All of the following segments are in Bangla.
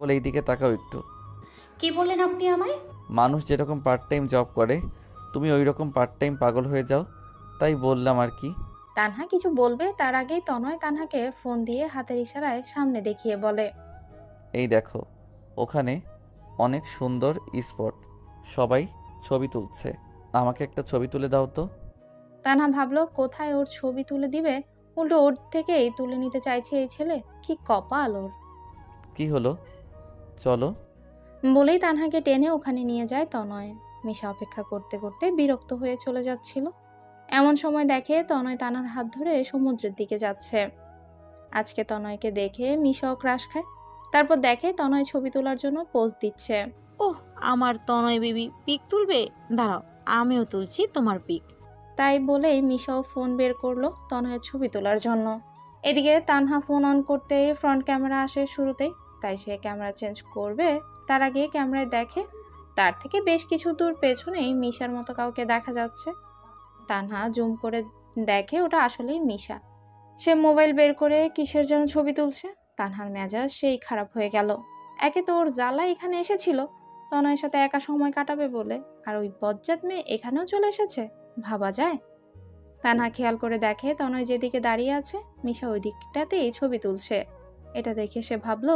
বলে এইদিকে তাকাও একটু। কি বললেন আপনি আমায়? মানুষ যেরকম পার্ট টাইম জব করে তুমি ওই রকম পার্ট টাইম পাগল হয়ে যাও, তাই বললাম আর কি। তানহা কিছু বলবে তার আগেই তনয় তানহাকে ফোন দিয়ে হাতের ইশারায় সামনে দেখিয়ে বলে, এই দেখো, ওখানে অনেক সুন্দর স্পট, সবাই ছবি তুলছে, আমাকে একটা ছবি তুলে দাও তো। তানহা ভাবলো কোথায় ওর ছবি তুলে দিবে, উল্টো ওর থেকেই তুলে নিতে চাইছে এই ছেলে, কি কপাল ওর। কি হলো, চলো। বলেই তানহাকে টেনে ওখানে নিয়ে যায় তনয়। মিশা অপেক্ষা করতে করতে বিরক্ত হয়ে চলে যাচ্ছিল। এমন সময় দেখে তনয় তানহার হাত ধরে সমুদ্রের দিকে যাচ্ছে। আজকে তনয়কে দেখে মিশাও ক্রাশ খায়। তারপর দেখে তনয় ছবি তোলার জন্য পোজ দিচ্ছে। ওহ, আমার তনয় বেবি পিক তুলবে, দাঁড়াও আমিও তুলছি তোমার পিক। তাই বলেই মিশাও ফোন বের করলো তনয়ের ছবি তোলার জন্য। এদিকে তানহা ফোন অন করতে ফ্রন্ট ক্যামেরা আসে শুরুতেই, তাই সে ক্যামেরা চেঞ্জ করবে তার আগে ক্যামেরায় দেখে তার থেকে বেশ কিছু দূর পেছনেই মিশার মতো কাউকে দেখা যাচ্ছে। তানহা জুম করে দেখে ওটা আসলেই মিশা। সে মোবাইল বের করে কিসের যেন ছবি তুলছে। তানহার মেজাজ সেই খারাপ হয়ে গেল। একে তো ওর জ্বালা এখানে এসেছিল তনয়ের সাথে একা সময় কাটাবে বলে, আর ওই বজ্জাত মেয়ে এখানেও চলে এসেছে, ভাবা যায়। তানহা খেয়াল করে দেখে তনয় যেদিকে দাঁড়িয়ে আছে মিশা ওই দিকটাতেই ছবি তুলছে। এটা দেখে সে ভাবলো,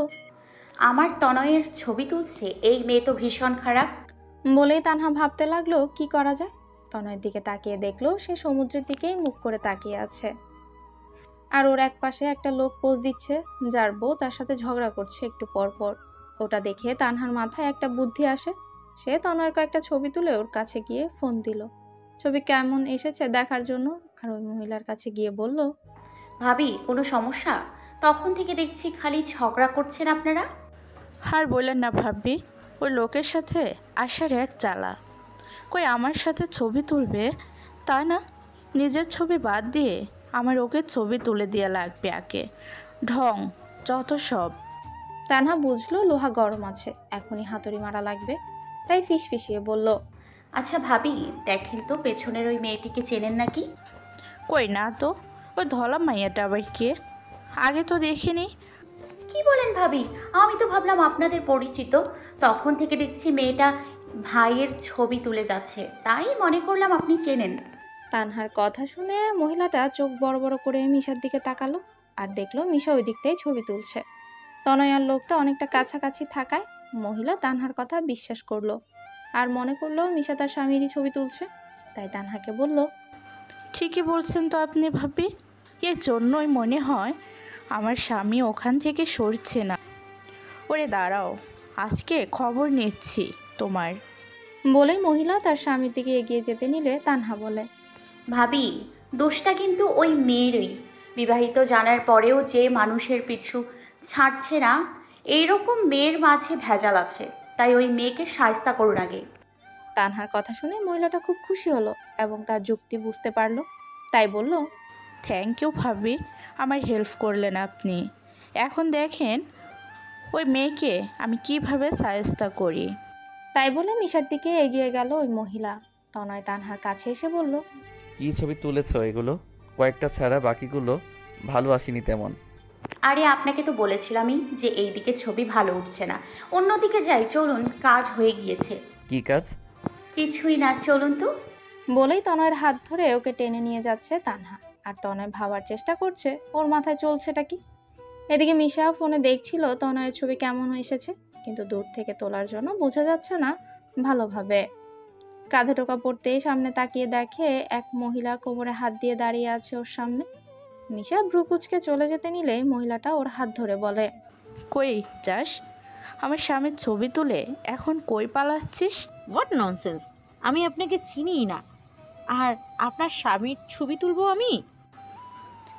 আমার তনয়ের ছবি তুলছে এই মেয়ে তো ভীষণ খারাপ। বলেই তানহা ভাবতে লাগলো কি করা যায়। তনয়ের দিকে তাকিয়ে দেখলো সে সমুদ্রের দিকেই মুখ করে তাকিয়ে আছে, আর ওর এক পাশে একটা লোক পোজ দিচ্ছে যার বউ তার সাথে ঝগড়া করছে একটু পর পর। ওটা দেখে তানহার মাথায় একটা বুদ্ধি আসে। সে তনয়ের কয়েকটা ছবি তুলে ওর কাছে গিয়ে ফোন দিল ছবি কেমন এসেছে দেখার জন্য, আর ওই মহিলার কাছে গিয়ে বলল, ভাবি কোনো সমস্যা? তখন থেকে দেখছি খালি ঝগড়া করছেন আপনারা। আর বললেন না ভাবি, ওই লোকের সাথে আসার এক জ্বালা। কই আমার সাথে ছবি তুলবে তা না, নিজের ছবি বাদ দিয়ে আমার ওকে ছবি তুলে দেওয়া লাগবে আগে, ঢং যত সব। তানহা বুঝলো লোহা গরম আছে, এখনই হাতুড়ি মারা লাগবে, তাই ফিসফিসিয়ে বলল, আচ্ছা ভাবি, দেখেন তো পেছনের ওই মেয়েটিকে চেনেন নাকি? কই না তো, ওই ধলা মাইয়াটা আবার কে? আগে তো দেখিনি। কি বলেন ভাবি? আমি তো ভাবলাম আপনাদের পরিচিত। তখন থেকে দেখছি মেয়েটা ভাইয়ের ছবি তুলে যাচ্ছে, তাই মনে করলাম আপনি চেনেন। তানহার কথা শুনে মহিলাটা চোখ বড় বড় করে মিশার দিকে তাকালো, আর দেখলো মিশা ওই দিকটাই ছবি তুলছে। তনয়ার লোকটা অনেকটা কাছাকাছি থাকায় মহিলা তানহার কথা বিশ্বাস করলো, আর মনে করলো মিশা তার স্বামীরই ছবি তুলছে। তাই তানহাকে বলল, ঠিকই বলছেন তো আপনি ভাবি, এর জন্যই মনে হয় আমার স্বামী ওখান থেকে সরছে না। ওরে দাঁড়াও, আজকে খবর নিচ্ছি তোমার। বলেই মহিলা তার স্বামীর দিকে এগিয়ে যেতে নিলে তানহা বলে, ভাবি, দোষটা কিন্তু ওই মেয়েরই। বিবাহিত জানার পরেও যে মানুষের পিছু ছাড়ছে না, এইরকম মেয়ের মাঝে ভেজাল আছে। তাই ওই মেয়েকে শায়েস্তা করুন আগে। তানহার কথা শুনে মহিলাটা খুব খুশি হলো এবং তার যুক্তি বুঝতে পারলো, তাই বলল, থ্যাংক ইউ ভাবি, আমার হেল্প করলেন আপনি। এখন দেখেন ওই মেয়েকে আমি কিভাবে সায়স্তা করি। তাই বলে মিশার দিকে এগিয়ে গেল ওই মহিলা। তনয় তানহার কাছে এসে বলল, কি ছবি তুলেছো এগুলো? কয়েকটা ছাড়া বাকিগুলো ভালো আসেনি তেমন। আরে আপনাকে তো বলেছিলামই যে এই দিকে ছবি ভালো উঠছে না, অন্যদিকে যাই চলুন, কাজ হয়ে গিয়েছে। কি কাজ? কিছুই না, চলুন তো। বলেই তনয়ের হাত ধরে ওকে টেনে নিয়ে যাচ্ছে তানহা। আর তনয় ভাবার চেষ্টা করছে ওর মাথায় চলছেটা কি। এদিকে মিশা ফোনে দেখছিল তনয়ের ছবি কেমন এসেছে, কিন্তু দূর থেকে তোলার জন্য বোঝা যাচ্ছে না ভালোভাবে। কাঁধে টোকা পড়তেই সামনে তাকিয়ে দেখে এক মহিলা কোমরে হাত দিয়ে দাঁড়িয়ে আছে ওর সামনে। মিশা ভ্রু কুঁচকে চলে যেতে নিলে মহিলাটা ওর হাত ধরে বলে, কই যাস? আমার স্বামীর ছবি তুলে এখন কই পালাচ্ছিস? হোয়াট ননসেন্স, আমি আপনাকে চিনিই না, আর আপনার স্বামীর ছবি তুলবো আমি?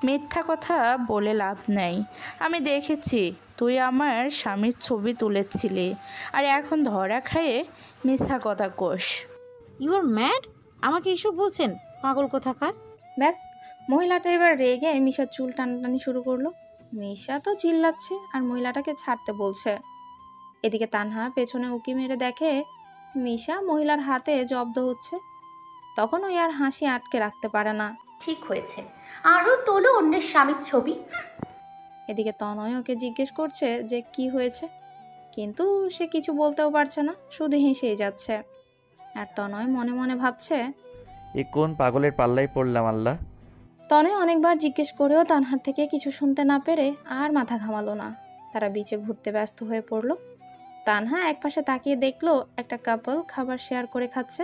মিথ্যা কথা বলে লাভ নেই, আমি দেখেছি তুই আমার স্বামীর ছবি তুলেছিলি, আর এখন ধরা খাইয়ে মিথ্যা কথা কোষ। ইউ আর ম্যাড, আমাকে এসব বলছেন, পাগল কোথাকার। ব্যাস, মহিলাটা এবার রেগে মিশার চুল টানাটানি শুরু করলো। মিশা তো চিল্লাচ্ছে আর মহিলাটাকে ছাড়তে বলছে। এদিকে তানহা পেছনে উকি মেরে দেখে মিশা মহিলার হাতে জব্দ হচ্ছে। তখন ওই আর হাসি আটকে রাখতে পারে না। ঠিক হয়েছে, আরও তোলো অন্যের স্বামীর ছবি। এদিকে তনয় ওকে জিজ্ঞেস করছে যে কি হয়েছে। কিন্তু সে কিছু বলতেও পারছে না, শুধু হেসেই যাচ্ছে। আর তনয় মনে মনে ভাবছে, এ কোন পাগলের পাল্লায় পড়লাম আল্লাহ। তনয় অনেকবার জিজ্ঞেস করেও তানহার থেকে কিছু শুনতে না পেরে আর মাথা ঘামালো না। তারা বিচে ঘুরতে ব্যস্ত হয়ে পড়লো। তানহা একপাশে তাকিয়ে দেখলো একটা কাপল খাবার শেয়ার করে খাচ্ছে।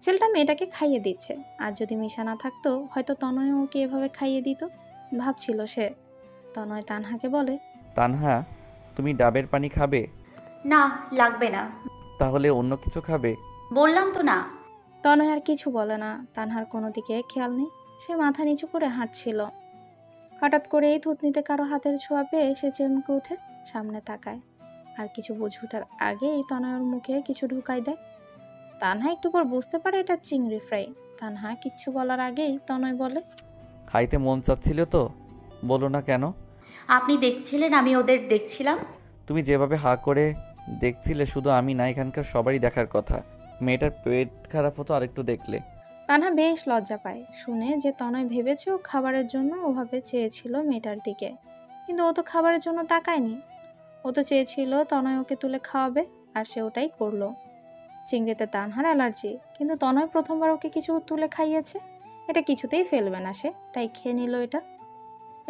ছেলেটা মেয়েটাকে খাইয়ে দিচ্ছে। আর যদি মিশা না থাকতো হয়তো তনয় ওকে এভাবে খাইয়ে দিত, ভাবছিল সে। তনয় তানহাকে বলে, তানহা, তুমি ডাবের পানি খাবে? না, লাগবে না। তাহলে অন্য কিছু খাবে? বললাম তো না। তনয় আর কিছু বলে না। তানহার কোনো দিকে খেয়াল নেই, সে মাথা নিচু করে হাঁটছিল। হঠাৎ করেই থুতনিতে কারো হাতের ছোঁয়া পেয়ে সে চমকে উঠে সামনে তাকায়। আর কিছু বুঝে ওঠার আগেই তনয়ের মুখে কিছু ঢুকাই দেয়। তানহা একটু পর বুঝতে পারে এটা চিংড়ি ফ্রাই। তানহা কিচ্ছু বলার আগেই তনয় বলে, খাইতে মন চাচ্ছিল তো, বলো না কেন? আপনি দেখছিলেন, আমি ওদের দেখছিলাম। তুমি যেভাবে হা করে দেখছিলে, শুধু আমি না, এখানকার সবারই দেখার কথা। মেয়েটার পেট খারাপ হতো আরেকটু দেখলে। তানহা বেশ লজ্জা পায় শুনে যে তনয় ভেবেছে ও খাবারের জন্য ওভাবে চেয়েছিল মেয়েটার দিকে। কিন্তু ও তো খাবারের জন্য তাকায়নি, ও তো চেয়েছিল তনয় ওকে তুলে খাওয়াবে, আর সে ওটাই করলো। চিংড়িতে তানহার অ্যালার্জি, কিন্তু তনয় প্রথমবার ওকে কিছু তুলে খাইয়েছে, এটা কিছুতেই ফেলবে না সে, তাই খেয়ে নিল এটা।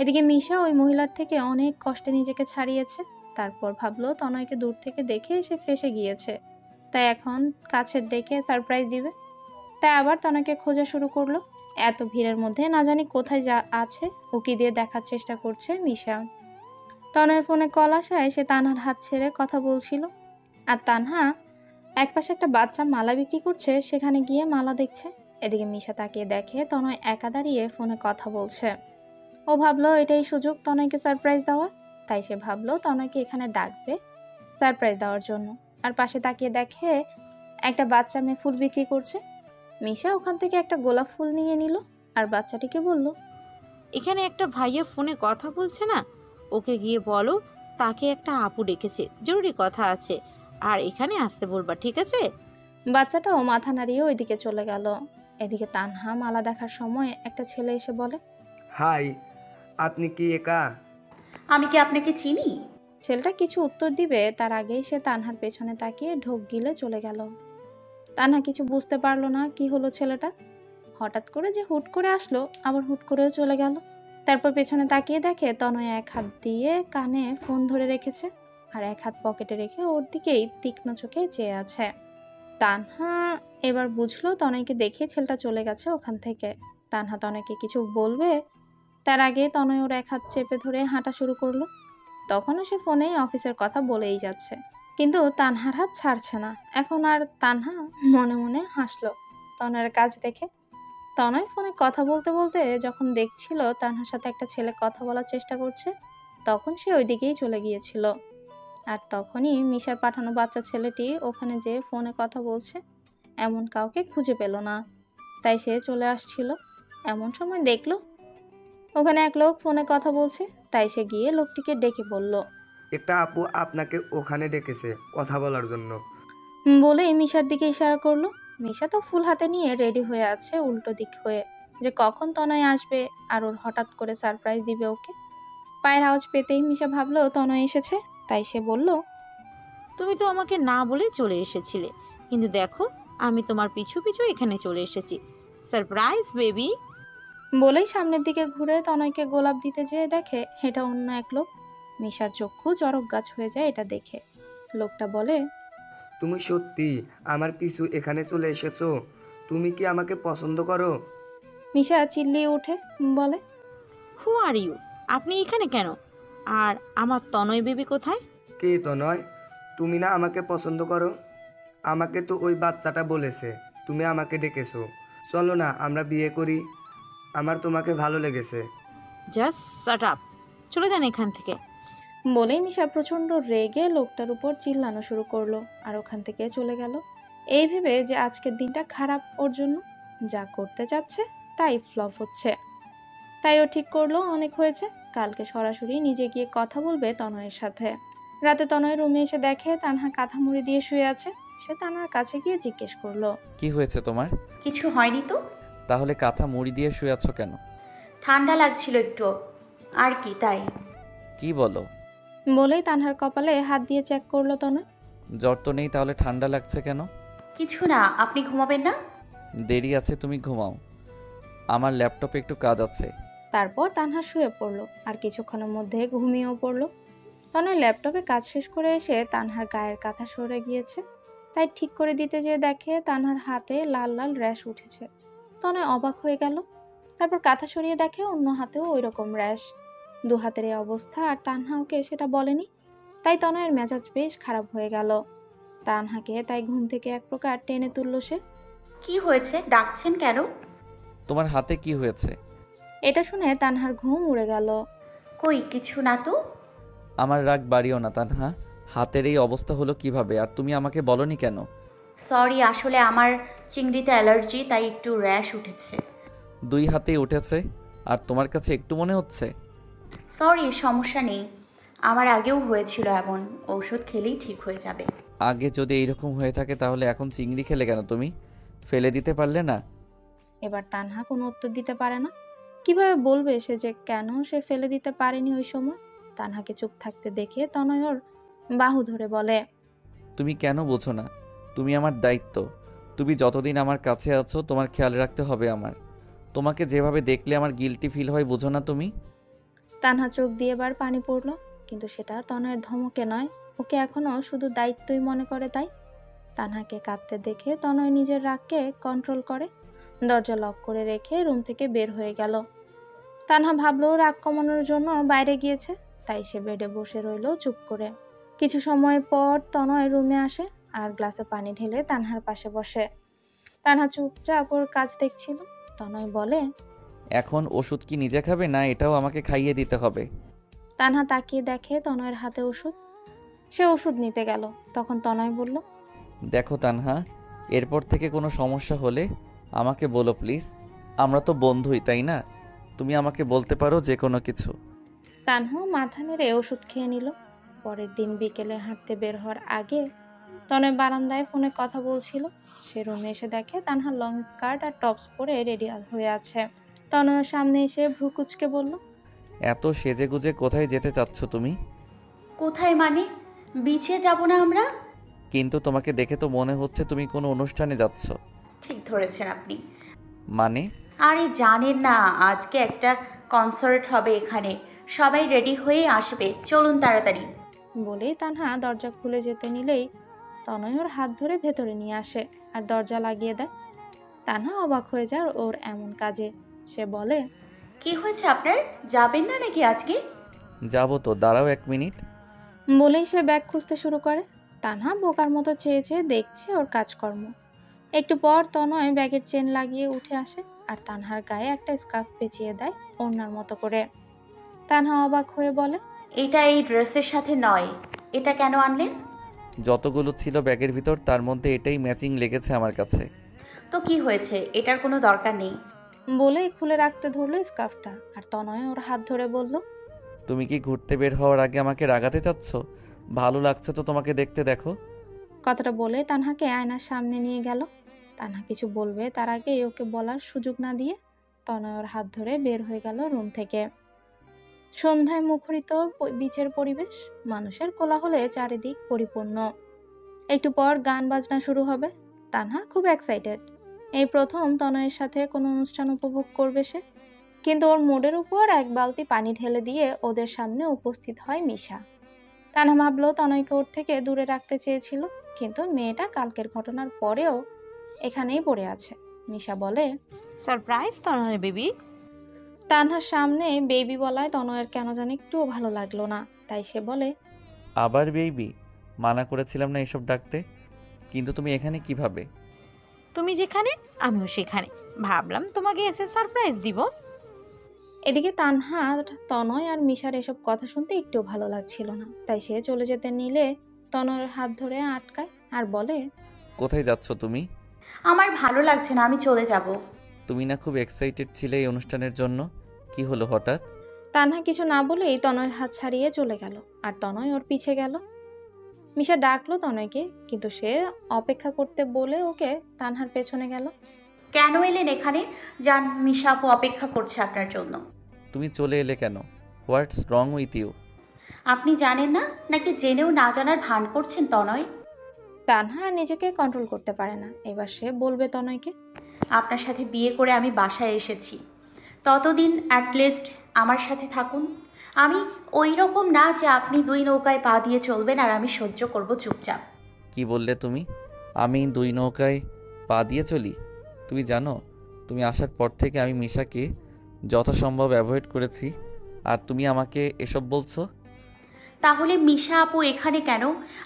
এদিকে মিশা ওই মহিলার থেকে অনেক কষ্টে নিজেকে ছাড়িয়েছে। তারপর ভাবলো তনয়কে দূর থেকে দেখে সে ফেঁসে গিয়েছে, তাই এখন কাছের ডেকে সারপ্রাইজ দিবে। তাই আবার তনয়কে খোঁজা শুরু করলো। এত ভিড়ের মধ্যে না জানি কোথায় যা আছে উকি দিয়ে দেখার চেষ্টা করছে মিশা। তনয়ের ফোনে কল আসায় সে তানহার হাত ছেড়ে কথা বলছিল। আর তানহা একপাশে একটা বাচ্চা মালা বিক্রি করছে, সেখানে গিয়ে মালা দেখছে। এদিকে মিশা তাকিয়ে দেখে তনয় একা দাঁড়িয়ে ফোনে কথা বলছে। ও ভাবলো এটাই সুযোগ তনয়কে সারপ্রাইজ দেওয়ার, তাই সে ভাবলো তনয়কে এখানে ডাকবে সারপ্রাইজ দেওয়ার জন্য। আর পাশে তাকিয়ে দেখে একটা বাচ্চা মেয়ে ফুল বিক্রি করছে। মিশা ওখান থেকে একটা গোলাপ ফুল নিয়ে নিল আর বাচ্চাটিকে বলল, এখানে একটা ভাইয়া ফোনে কথা বলছে না, ওকে গিয়ে বলো তাকে একটা আপু ডেকেছে, জরুরি কথা আছে, আর এখানে আসতে বলবা, ঠিক আছে? বাচ্চাটাও মাথা নাড়িয়ে ওইদিকে চলে গেল। এদিকে তানহা মালা দেখার সময় একটা ছেলে এসে বলে, হাই, আপনি কি একা? আমি কি আপনাকে চিনি? ছেলেটা কিছু উত্তর দিবে তার আগেই সে তানহার পেছনে তাকিয়ে ঢোক গিলে চলে গেল। তানহা কিছু বুঝতে পারলো না কি হলো ছেলেটা, হঠাৎ করে যে হুট করে আসলো আবার হুট করেও চলে গেল। তারপর পেছনে তাকিয়ে দেখে তনয় এক হাত দিয়ে কানে ফোন ধরে রেখেছে আর এক হাত পকেটে রেখে ওর দিকেই তীক্ষ্ণ চোখে চেয়ে আছে। তানহা এবার বুঝলো তনয়কে দেখে ছেলেটা চলে গেছে ওখান থেকে। তানহা তনয়কে কিছু বলবে তার আগে তনয় ওর এক হাত চেপে ধরে হাঁটা শুরু করলো। তখনও সে ফোনে অফিসের কথা বলেই যাচ্ছে, কিন্তু তানহার হাত ছাড়ছে না। এখন আর তানহা মনে মনে হাসলো তনয়ের কাজ দেখে। তনয় ফোনে কথা বলতে বলতে যখন দেখছিল তানহার সাথে একটা ছেলে কথা বলার চেষ্টা করছে, তখন সে ওই দিকেই চলে গিয়েছিল। আর তখনই মিশার পাঠানো বাচ্চা ছেলেটি ওখানে যে ফোনে কথা বলছে এমন কাউকে খুঁজে পেল না, তাই সে চলে আসছিল। এমন সময় দেখলো ওখানে এক লোক ফোনে কথা বলছে, তাই সে গিয়ে লোকটিকে ডেকে বলল, একটা আপু আপনাকে ওখানে ডেকেছে কথা বলার জন্য। বলেই মিশার দিকে ইশারা করলো। মিশা তো ফুল হাতে নিয়ে রেডি হয়ে আছে উল্টো দিক হয়ে, যে কখন তনয় আসবে আর ওর হঠাৎ করে সারপ্রাইজ দিবে ওকে। পায়ের আওয়াজ পেতেই মিশা ভাবলো তনয় এসেছে, তাই সে বলল, তুমি তো আমাকে না বলে চলে এসেছিলে, কিন্তু দেখো আমি তোমার পিছু পিছু এখানে চলে এসেছি। Surprise baby. বলেই সামনের দিকে ঘুরে তনয়কে গোলাপ দিতে যেয়ে দেখে এটা অন্য এক লোক। মিশার চক্ষু চড়ক গাছ হয়ে যায় এটা দেখে। লোকটা বলে, তুমি সত্যি আমার পিছু এখানে চলে এসেছো? তুমি কি আমাকে পছন্দ করো? মিশা চিল্লিয়ে উঠে বলে, হু আর ইউ? আপনি এখানে কেন? আর আমার তনয় বেবি কোথায়? কে তো নয়, তুমি না আমাকে পছন্দ করো? আমাকে তো ওই বাচ্চাটা বলেছে তুমি আমাকে ডেকেছো। চলো না আমরা বিয়ে করি, আমার তোমাকে ভালো লেগেছে। জাস্ট শাট আপ, চলে যান এখান থেকে। বলেই মিশা প্রচন্ড রেগে লোকটার উপর চিল্লানো শুরু করলো আর ওখান থেকে চলে গেল। এই ভেবে যে আজকের দিনটা খারাপ ওর জন্য, যা করতে যাচ্ছে তাই ফ্লপ হচ্ছে। তাই ও ঠিক করলো অনেক হয়েছে, কালকে সরাসরি নিজে গিয়ে কথা বলবে তনয়ের সাথে। রাতে তনয় রুমে এসে দেখে তানহা কাঁথা মুড়ি দিয়ে শুয়ে আছে। সে তানহার কাছে গিয়ে জিজ্ঞেস করলো, কি হয়েছে তোমার? কিছু হয়নি তো। তাহলে কাঁথা মুড়ি দিয়ে শুয়ে আছো কেন? ঠান্ডা লাগছিল একটু, আর কি তাই। কি বলো? বলেই তানহার কপালে হাত দিয়ে চেক করলো তনয়। জ্বর তো নেই, তাহলে ঠান্ডা লাগছে কেন? কিছু না, আপনি ঘুমাবেন না? দেরি আছে, তুমি ঘুমাও, আমার ল্যাপটপে একটু কাজ আছে। তারপর তানহা শুয়ে পড়লো আর কিছুক্ষণের মধ্যে ঘুমিয়েও পড়লো। তনয় ল্যাপটপে কাজ শেষ করে এসে তানহার গায়ের কাঁথা সরে গিয়েছে, তাই ঠিক করে দিতে যেয়ে দেখে তানহার হাতে লাল লাল র্যাশ উঠেছে। তনয় অবাক হয়ে গেল। তারপর কাঁথা সরিয়ে দেখে অন্য হাতেও ওই রকম র্যাশ। দু হাতের এই অবস্থা, আর তানহা ওকে সেটা বলেনি, তাই তনয়ের মেজাজ বেশ খারাপ হয়ে গেল। তানহাকে তাই ঘুম থেকে এক প্রকার টেনে তুলল সে। কি হয়েছে, ডাকছেন কেন? তোমার হাতে কি হয়েছে? এটা শুনে তানহার ঘুম উড়ে গেল। কই কিছু না তো। আমার রাগ বাড়িও না তানহা, হাতের এই অবস্থা হলো কিভাবে আর তুমি আমাকে বলনি কেন? সরি, আসলে আমার চিংড়িতে অ্যালার্জি, তাই একটু র্যাশ উঠেছে। দুই হাতেই উঠেছে আর তোমার কাছে একটু মনে হচ্ছে? সরি, সমস্যা নেই, আমার আগেও হয়েছিল এমন, ঔষধ খেলেই ঠিক হয়ে যাবে। আগে যদি এইরকম হয়ে থাকে তাহলে এখন চিংড়ি খেলে কেন তুমি? ফেলে দিতে পারলে না? এবার তানহা কোনো উত্তর দিতে পারে না। কিভাবে বলবে সে যে কেন সে ফেলে দিতে পারেনি ওই সময়? তানহাকে চুপ থাকতে দেখে তনয় ওর বাহু ধরে বলে, তুমি কেন বোঝো না? তুমি আমার দায়িত্ব, তুমি যতদিন আমার কাছে আছো তোমার খেয়াল রাখতে হবে আমার। তোমাকে যেভাবে দেখলে আমার গিল্টি ফিল হয়, বোঝো না তুমি? তানহা চোখ দিয়ে এবার পানি পড়লো, কিন্তু সেটা তনয়ের ধমকে নয়, ওকে এখনো শুধু দায়িত্বই মনে করে তাই। তানহাকে কাঁদতে দেখে তনয় নিজের রাগকে কন্ট্রোল করে দরজা লক করে রেখে রুম থেকে বের হয়ে গেল। তানহা ভাবলো রাগ কমানোর জন্য বাইরে গিয়েছে, তাই সে বেডে বসে রইল চুপ করে। কিছু সময় পর তনয় রুমে আসে আর গ্লাসে পানি ঢেলে তানহার পাশে বসে। তানহা চুপচাপ ওর কাজ দেখছিল। তনয় বলে, এখন ওষুধ কি নিজে খাবে না এটাও আমাকে খাইয়ে দিতে হবে? তানহা তাকিয়ে দেখে তনয়ের হাতে ওষুধ। সে ওষুধ নিতে গেল, তখন তনয় বলল, দেখো তানহা, এরপর থেকে কোনো সমস্যা হলে আমাকে বলো প্লিজ। আমরা তো বন্ধুই, তাই না? তুমি আমাকে বলতে পারো যে কোনো কিছু। তানহা মাথা নেড়ে ওষুধ খেয়ে নিল। পরের দিন বিকেলে হাঁটতে বের হওয়ার আগে তনয় বারান্দায় ফোনে কথা বলছিল। সে রুমে এসে দেখে তানহা লং স্কার্ট আর টপস পরে রেডি হয়ে আছে। তনয়ের সামনে এসে ভ্রু কুচকে বলল, এত সেজেগুজে কোথায় যেতে চাচ্ছ তুমি? কোথায় মানে? বিচে যাব না আমরা? কিন্তু তোমাকে দেখে তো মনে হচ্ছে তুমি কোনো অনুষ্ঠানে যাচ্ছ। ঠিক ধরেছেন আপনি। মানে? আরে জানেন না, আজকে একটা কনসার্ট হবে এখানে, সবাই রেডি হয়ে আসবে, চলুন তাড়াতাড়ি। বলেই তানহা দরজা খুলে যেতে নিলেই তনয় ওর হাত ধরে ভেতরে নিয়ে আসে আর দরজা লাগিয়ে দেয়। তানহা অবাক হয়ে যায় ওর এমন কাজে। সে বলে, কি হয়েছে আপনার, যাবেন না নাকি আজকে? যাবো তো, দাঁড়াও 1 মিনিট। বলেই সে ব্যাগ খুঁজতে শুরু করে। তানহা বোকার মতো চেয়ে চেয়ে দেখছে ওর কাজকর্ম। একটু পর তনয় ব্যাগের চেন লাগিয়ে উঠে আসে আর তানহার গায়ে একটা স্কার্ফ পেঁচিয়ে দেয় ওড়নার মতো করে। তানহা অবাক হয়ে বলে, এটা এই ড্রেসের সাথে নয়, এটা কেন আনলেন? যতগুলো ছিল ব্যাগের ভিতর তার মধ্যে এটাই ম্যাচিং লেগেছে আমার কাছে। তো কি হয়েছে, এটার কোনো দরকার নেই। বলেই খুলে রাখতে ধরলো স্কার্ফটা আর তনয় ওর হাত ধরে বলল, তুমি কি ঘুরতে বের হওয়ার আগে আমাকে রাগাতে চাচ্ছ? ভালো লাগছে তো তোমাকে দেখতে, দেখো। কথাটা বলে তানহাকে আয়নার সামনে নিয়ে গেল। তানহা কিছু বলবে তার আগে ওকে বলার সুযোগ না দিয়ে তনয় ওর হাত ধরে বের হয়ে গেল রুম থেকে। সন্ধ্যায় মুখরিত বিচের পরিবেশ, মানুষের কোলাহলে চারিদিক পরিপূর্ণ। একটু পর গান বাজনা শুরু হবে। তানহা খুব এক্সাইটেড। এই প্রথম তনয়ের সাথে কোনো অনুষ্ঠান উপভোগ করবে সে। কিন্তু ওর মুডের উপর এক বালতি পানি ঢেলে দিয়ে ওদের সামনে উপস্থিত হয় মিশা। তানহা ভাবলো তনয়কে ওর থেকে দূরে রাখতে চেয়েছিল, কিন্তু মেয়েটা কালকের ঘটনার পরেও এখানেই পড়ে আছে। মিশা বলে, সারপ্রাইজ তনয় বেবি। তানহার সামনে বেবি বলায় তনয়ের কেন জানি একটুও ভালো লাগলো না, তাই সে বলে, আবার বেবি? মানা করেছিলাম না এসব ডাকতে? কিন্তু তুমি এখানে কিভাবে? তুমি যেখানে আমিও সেখানে, ভাবলাম তোমাকে এসে সারপ্রাইজ দিব। এদিকে তানহার তনয় আর মিশার এসব কথা শুনতে একটু ভালো লাগছিল না, তাই সে চলে যেতে নিলে তনয়ের হাত ধরে আটকায় আর বলে, কোথায় যাচ্ছ তুমি? আমার ভালো লাগছে না, আমি চলে যাব। তুমি না খুব এক্সাইটেড ছিলে এই অনুষ্ঠানের জন্য, কি হলো হঠাৎ? তানহা কিছু না বলেই তনয়ের হাত ছাড়িয়ে চলে গেল আর তনয় ওর পিছে গেল। মিশা ডাকলো তনয়কে, কিন্তু সে অপেক্ষা করতে বলে ওকে তানহার পেছনে গেল। কেন এলেন এখানে? যান, মিশা আপু অপেক্ষা করছে আপনার জন্য। তুমি চলে এলে কেন? হোয়াটস রং উইথ ইউ? আপনি জানেন না নাকি জেনেও না জানার ভান করছেন তনয়? তানহা আর নিজেকে কন্ট্রোল করতে পারে না, এবার সে বলবে তনয়কে। আপনার সাথে বিয়ে করে আমি বাসায় এসেছি, ততদিন অ্যাটলিস্ট আমার সাথে থাকুন। আমি ওই রকম না যে আপনি দুই নৌকায় পা দিয়ে চলবেন আর আমি সহ্য করব চুপচাপ। কি বললে তুমি? আমি দুই নৌকায় পা দিয়ে চলি? তুমি জানো, তুমি আসার পর থেকে আমি মিশাকে যথাসম্ভব অ্যাভয়েড করেছি, আর তুমি আমাকে এসব বলছো? তাহলে মিশা আপু এখানে কেন?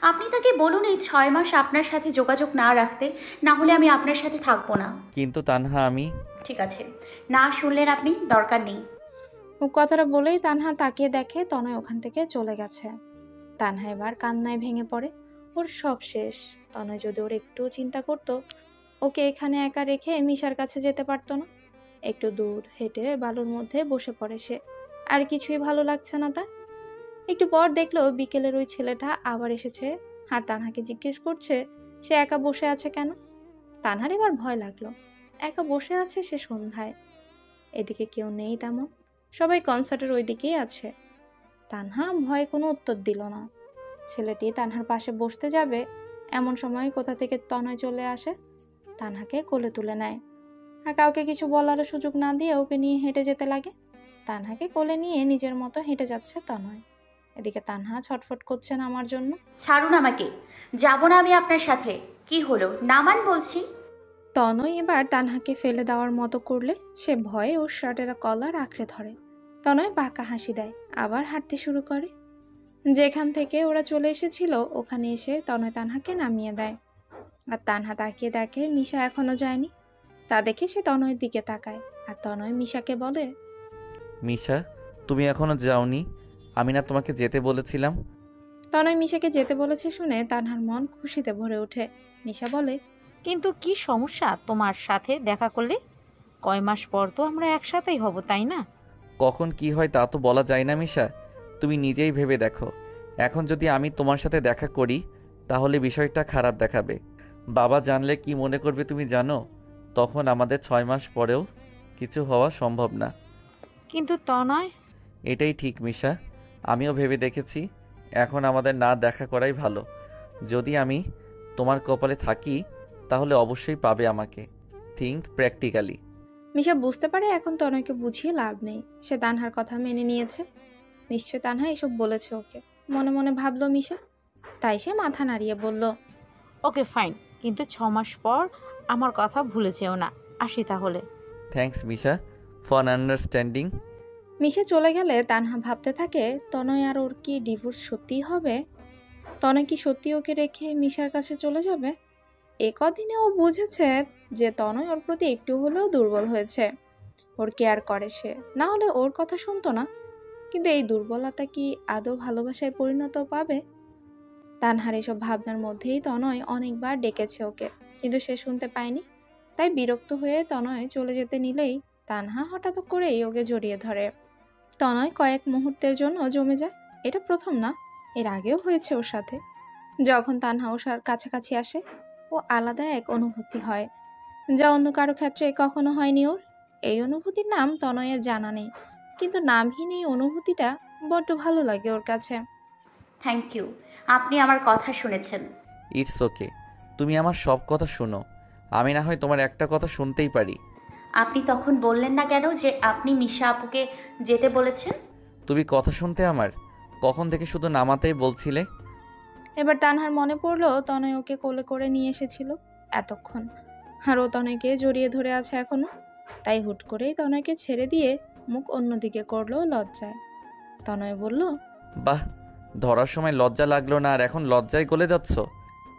আপনি তাকে বলুন এই 6 মাস আপনার সাথে যোগাযোগ না রাখতে, না হলে আমি আপনার সাথে থাকবো না। কিন্তু তানহা আমি। ঠিক আছে, না শুনলেন আপনি, দরকার নেই। ও কথাটা বলেই তানহা তাকিয়ে দেখে তনয় ওখান থেকে চলে গেছে। তানহা এবার কান্নায় ভেঙে পড়ে। ওর সব শেষ। তনয় যদি ওর একটুও চিন্তা করতো, ওকে এখানে একা রেখে মিশার কাছে যেতে পারতো না। একটু দূর হেঁটে বালুর মধ্যে বসে পড়ে সে। আর কিছুই ভালো লাগছে না তার। একটু পর দেখলো বিকেলের ওই ছেলেটা আবার এসেছে আর তানহাকে জিজ্ঞেস করছে সে একা বসে আছে কেন। তানহার এবার ভয় লাগলো। একা বসে আছে সে সন্ধ্যায়, এদিকে কেউ নেই তেমন, সবাই কনসার্টের ওই দিকেই আছে। তানহা ভয়ে কোনো উত্তর দিল না। ছেলেটি তানহার পাশে বসতে যাবে এমন সময় কোথা থেকে তনয় চলে আসে, তানহাকে কোলে তুলে নেয় আর কাউকে কিছু বলারও সুযোগ না দিয়ে ওকে নিয়ে হেঁটে যেতে লাগে। তানহাকে কোলে নিয়ে নিজের মতো হেঁটে যাচ্ছে তনয়। এদিকে তানহা ছটফট করছে নামার জন্য। ছাড়ুন আমাকে, যাব না আমি আপনার সাথে। কি হলো, নামান বলছি। তনয় এবার তানহাকে ফেলে দেওয়ার মতো করলে সে ভয়ে ওর শার্টের কলার আঁকড়ে ধরে। তনয় বাঁকা হাসি দেয়, আবার হাঁটতে শুরু করে। যেখান থেকে ওরা চলে এসেছিল ওখানে এসে তনয় তানহাকে নামিয়ে দেয়। আর তানহা তাকিয়ে দেখে মিশা এখনো যায়নি। তা দেখে সে তনয়ের দিকে তাকায় আর তনয় মিশাকে বলে, মিশা, তুমি এখনো যাওনি? আমি না তোমাকে যেতে বলেছিলাম? তনয় মিশাকে যেতে বলেছে শুনে তানহার মন খুশিতে ভরে ওঠে। মিশা বলে, কিন্তু কি সমস্যা তোমার সাথে দেখা করলে? কয় মাস পর তো আমরা একসাথেই হব, তাই না? কখন কি হয় তা তো বলা যায় না মিশা। তুমি নিজেই ভেবে দেখো, এখন যদি আমি তোমার সাথে দেখা করি তাহলে বিষয়টা খারাপ দেখাবে। বাবা জানলে কি মনে করবে তুমি জানো? তখন আমাদের 6 মাস পরেও কিছু হওয়া সম্ভব না। কিন্তু তনয়। এটাই ঠিক মিশা, আমিও ভেবে দেখেছি এখন আমাদের না দেখা করাই ভালো। যদি আমি তোমার কপালে থাকি তাহলে অবশ্যই পাবে আমাকে। Think practically. মিশা বুঝতে পারে এখন তনয়কে বুঝিয়ে লাভ নেই। সে তানহার কথা মেনে নিয়েছে। নিশ্চয় তানহা এসব বলেছে ওকে, মনে মনে ভাবলো মিশা। তাই সে মাথা নাড়িয়ে বলল, ওকে ফাইন, কিন্তু 6 মাস পর আমার কথা ভুলে যেও না। আসি তাহলে। Thanks Misha for understanding. মিশে চলে গেলে তানহা ভাবতে থাকে তনয় আর ওর কি ডিভোর্স সত্যি হবে? তনয় কি সত্যি ওকে রেখে মিশার কাছে চলে যাবে? এ কদিনে ও বুঝেছে যে তনয় ওর প্রতি একটু হলেও দুর্বল হয়েছে। ওর কেয়ার করে সে, না হলে ওর কথা শুনতো না। কিন্তু এই দুর্বলতা কি আদৌ ভালোবাসায় পরিণত পাবে? তানহার এসব ভাবনার মধ্যেই তনয় অনেকবার ডেকেছে ওকে, কিন্তু সে শুনতে পায়নি। তাই বিরক্ত হয়ে তনয় চলে যেতে নিলেই তানহা হঠাৎ করেই ওকে জড়িয়ে ধরে। তনয় কয়েক মুহূর্তের জন্য জমে যায়। এটা প্রথম না, এর আগেও হয়েছে ওর সাথে। যখন তানহা ওর কাছাকাছি আসে ও আলাদা এক অনুভূতি হয়, যা অন্য কারো ক্ষেত্রে কখনো হয়নি ওর। এই অনুভূতির নাম তনয়ের জানা নেই, কিন্তু নামহীন এই অনুভূতিটা বড্ড ভালো লাগে ওর কাছে। থ্যাংক ইউ, আপনি আমার কথা শুনেছেন। ইটস ওকে, তুমি আমার সব কথা শোনো, আমি না হয় তোমার একটা কথা শুনতেই পারি। আপনি তখন বললেন না কেন যে আপনি মিশা আপুকে যেতে বলেছেন? তুমি কথা শুনতে আমার কখন থেকে শুধু নামাতেই বলছিলে। এবার তানহার মনে পড়লো তনয় ওকে কোলে করে নিয়ে এসেছিল এতক্ষণ, আর ও তনয়কে জড়িয়ে ধরে আছে এখনো। তাই হুট করেই তনয়কে ছেড়ে দিয়ে মুখ অন্যদিকে করলো লজ্জায়। তনয় বলল, বাহ, ধরার সময় লজ্জা লাগলো না আর এখন লজ্জায় গলে যাচ্ছ।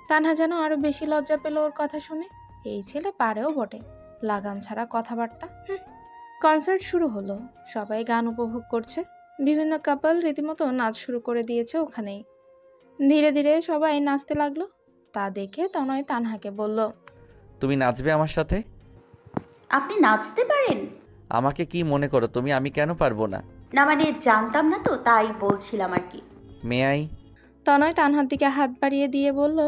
তানহা যেন আরো বেশি লজ্জা পেল ওর কথা শুনে। এই ছেলে পারেও বটে, লাগাম ছাড়া কথাবার্তা। কনসার্ট শুরু হলো, সবাই গান উপভোগ করছে। বিভিন্ন কাপল রীতিমতো নাচ শুরু করে দিয়েছে ওখানেই। ধীরে ধীরে সবাই নাচতে লাগলো। তা দেখে তনয় তানহাকে বলল, তুমি নাচবে আমার সাথে? আপনি নাচতে পারেন? আমাকে কি মনে করো তুমি? আমি কেন পারবো না? না মানে জানতাম না তো, তাই বলছিলাম আর কি। May I? তনয় তানহার দিকে হাত বাড়িয়ে দিয়ে বলল।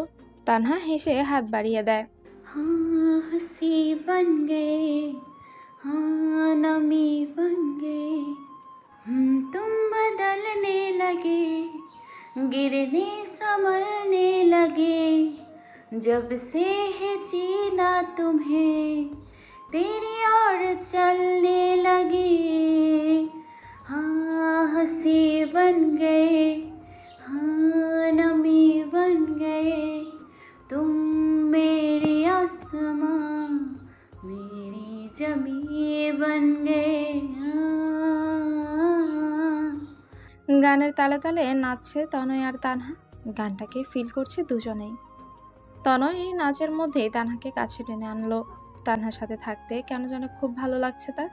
তানহা হেসে হাত বাড়িয়ে দেয়। हाँ हंसी बन गए, हाँ नमी बन गए, तुम बदलने लगे गिरने संभलने लगे जब से है जीना तुम्हें तेरी ओर चलने लगे हाँ हंसी बन गए हाँ नमी बन गए तुम मेरी आसमां मेरी जमी बन गए গানের তালে তালে নাচছে তনয় আর তানহা। গানটাকে ফিল করছে দুজনেই। তনয় এই নাচের মধ্যেই তানহাকে কাছে টেনে আনলো। তানহার সাথে থাকতে কেন যেন খুব ভালো লাগছে তার।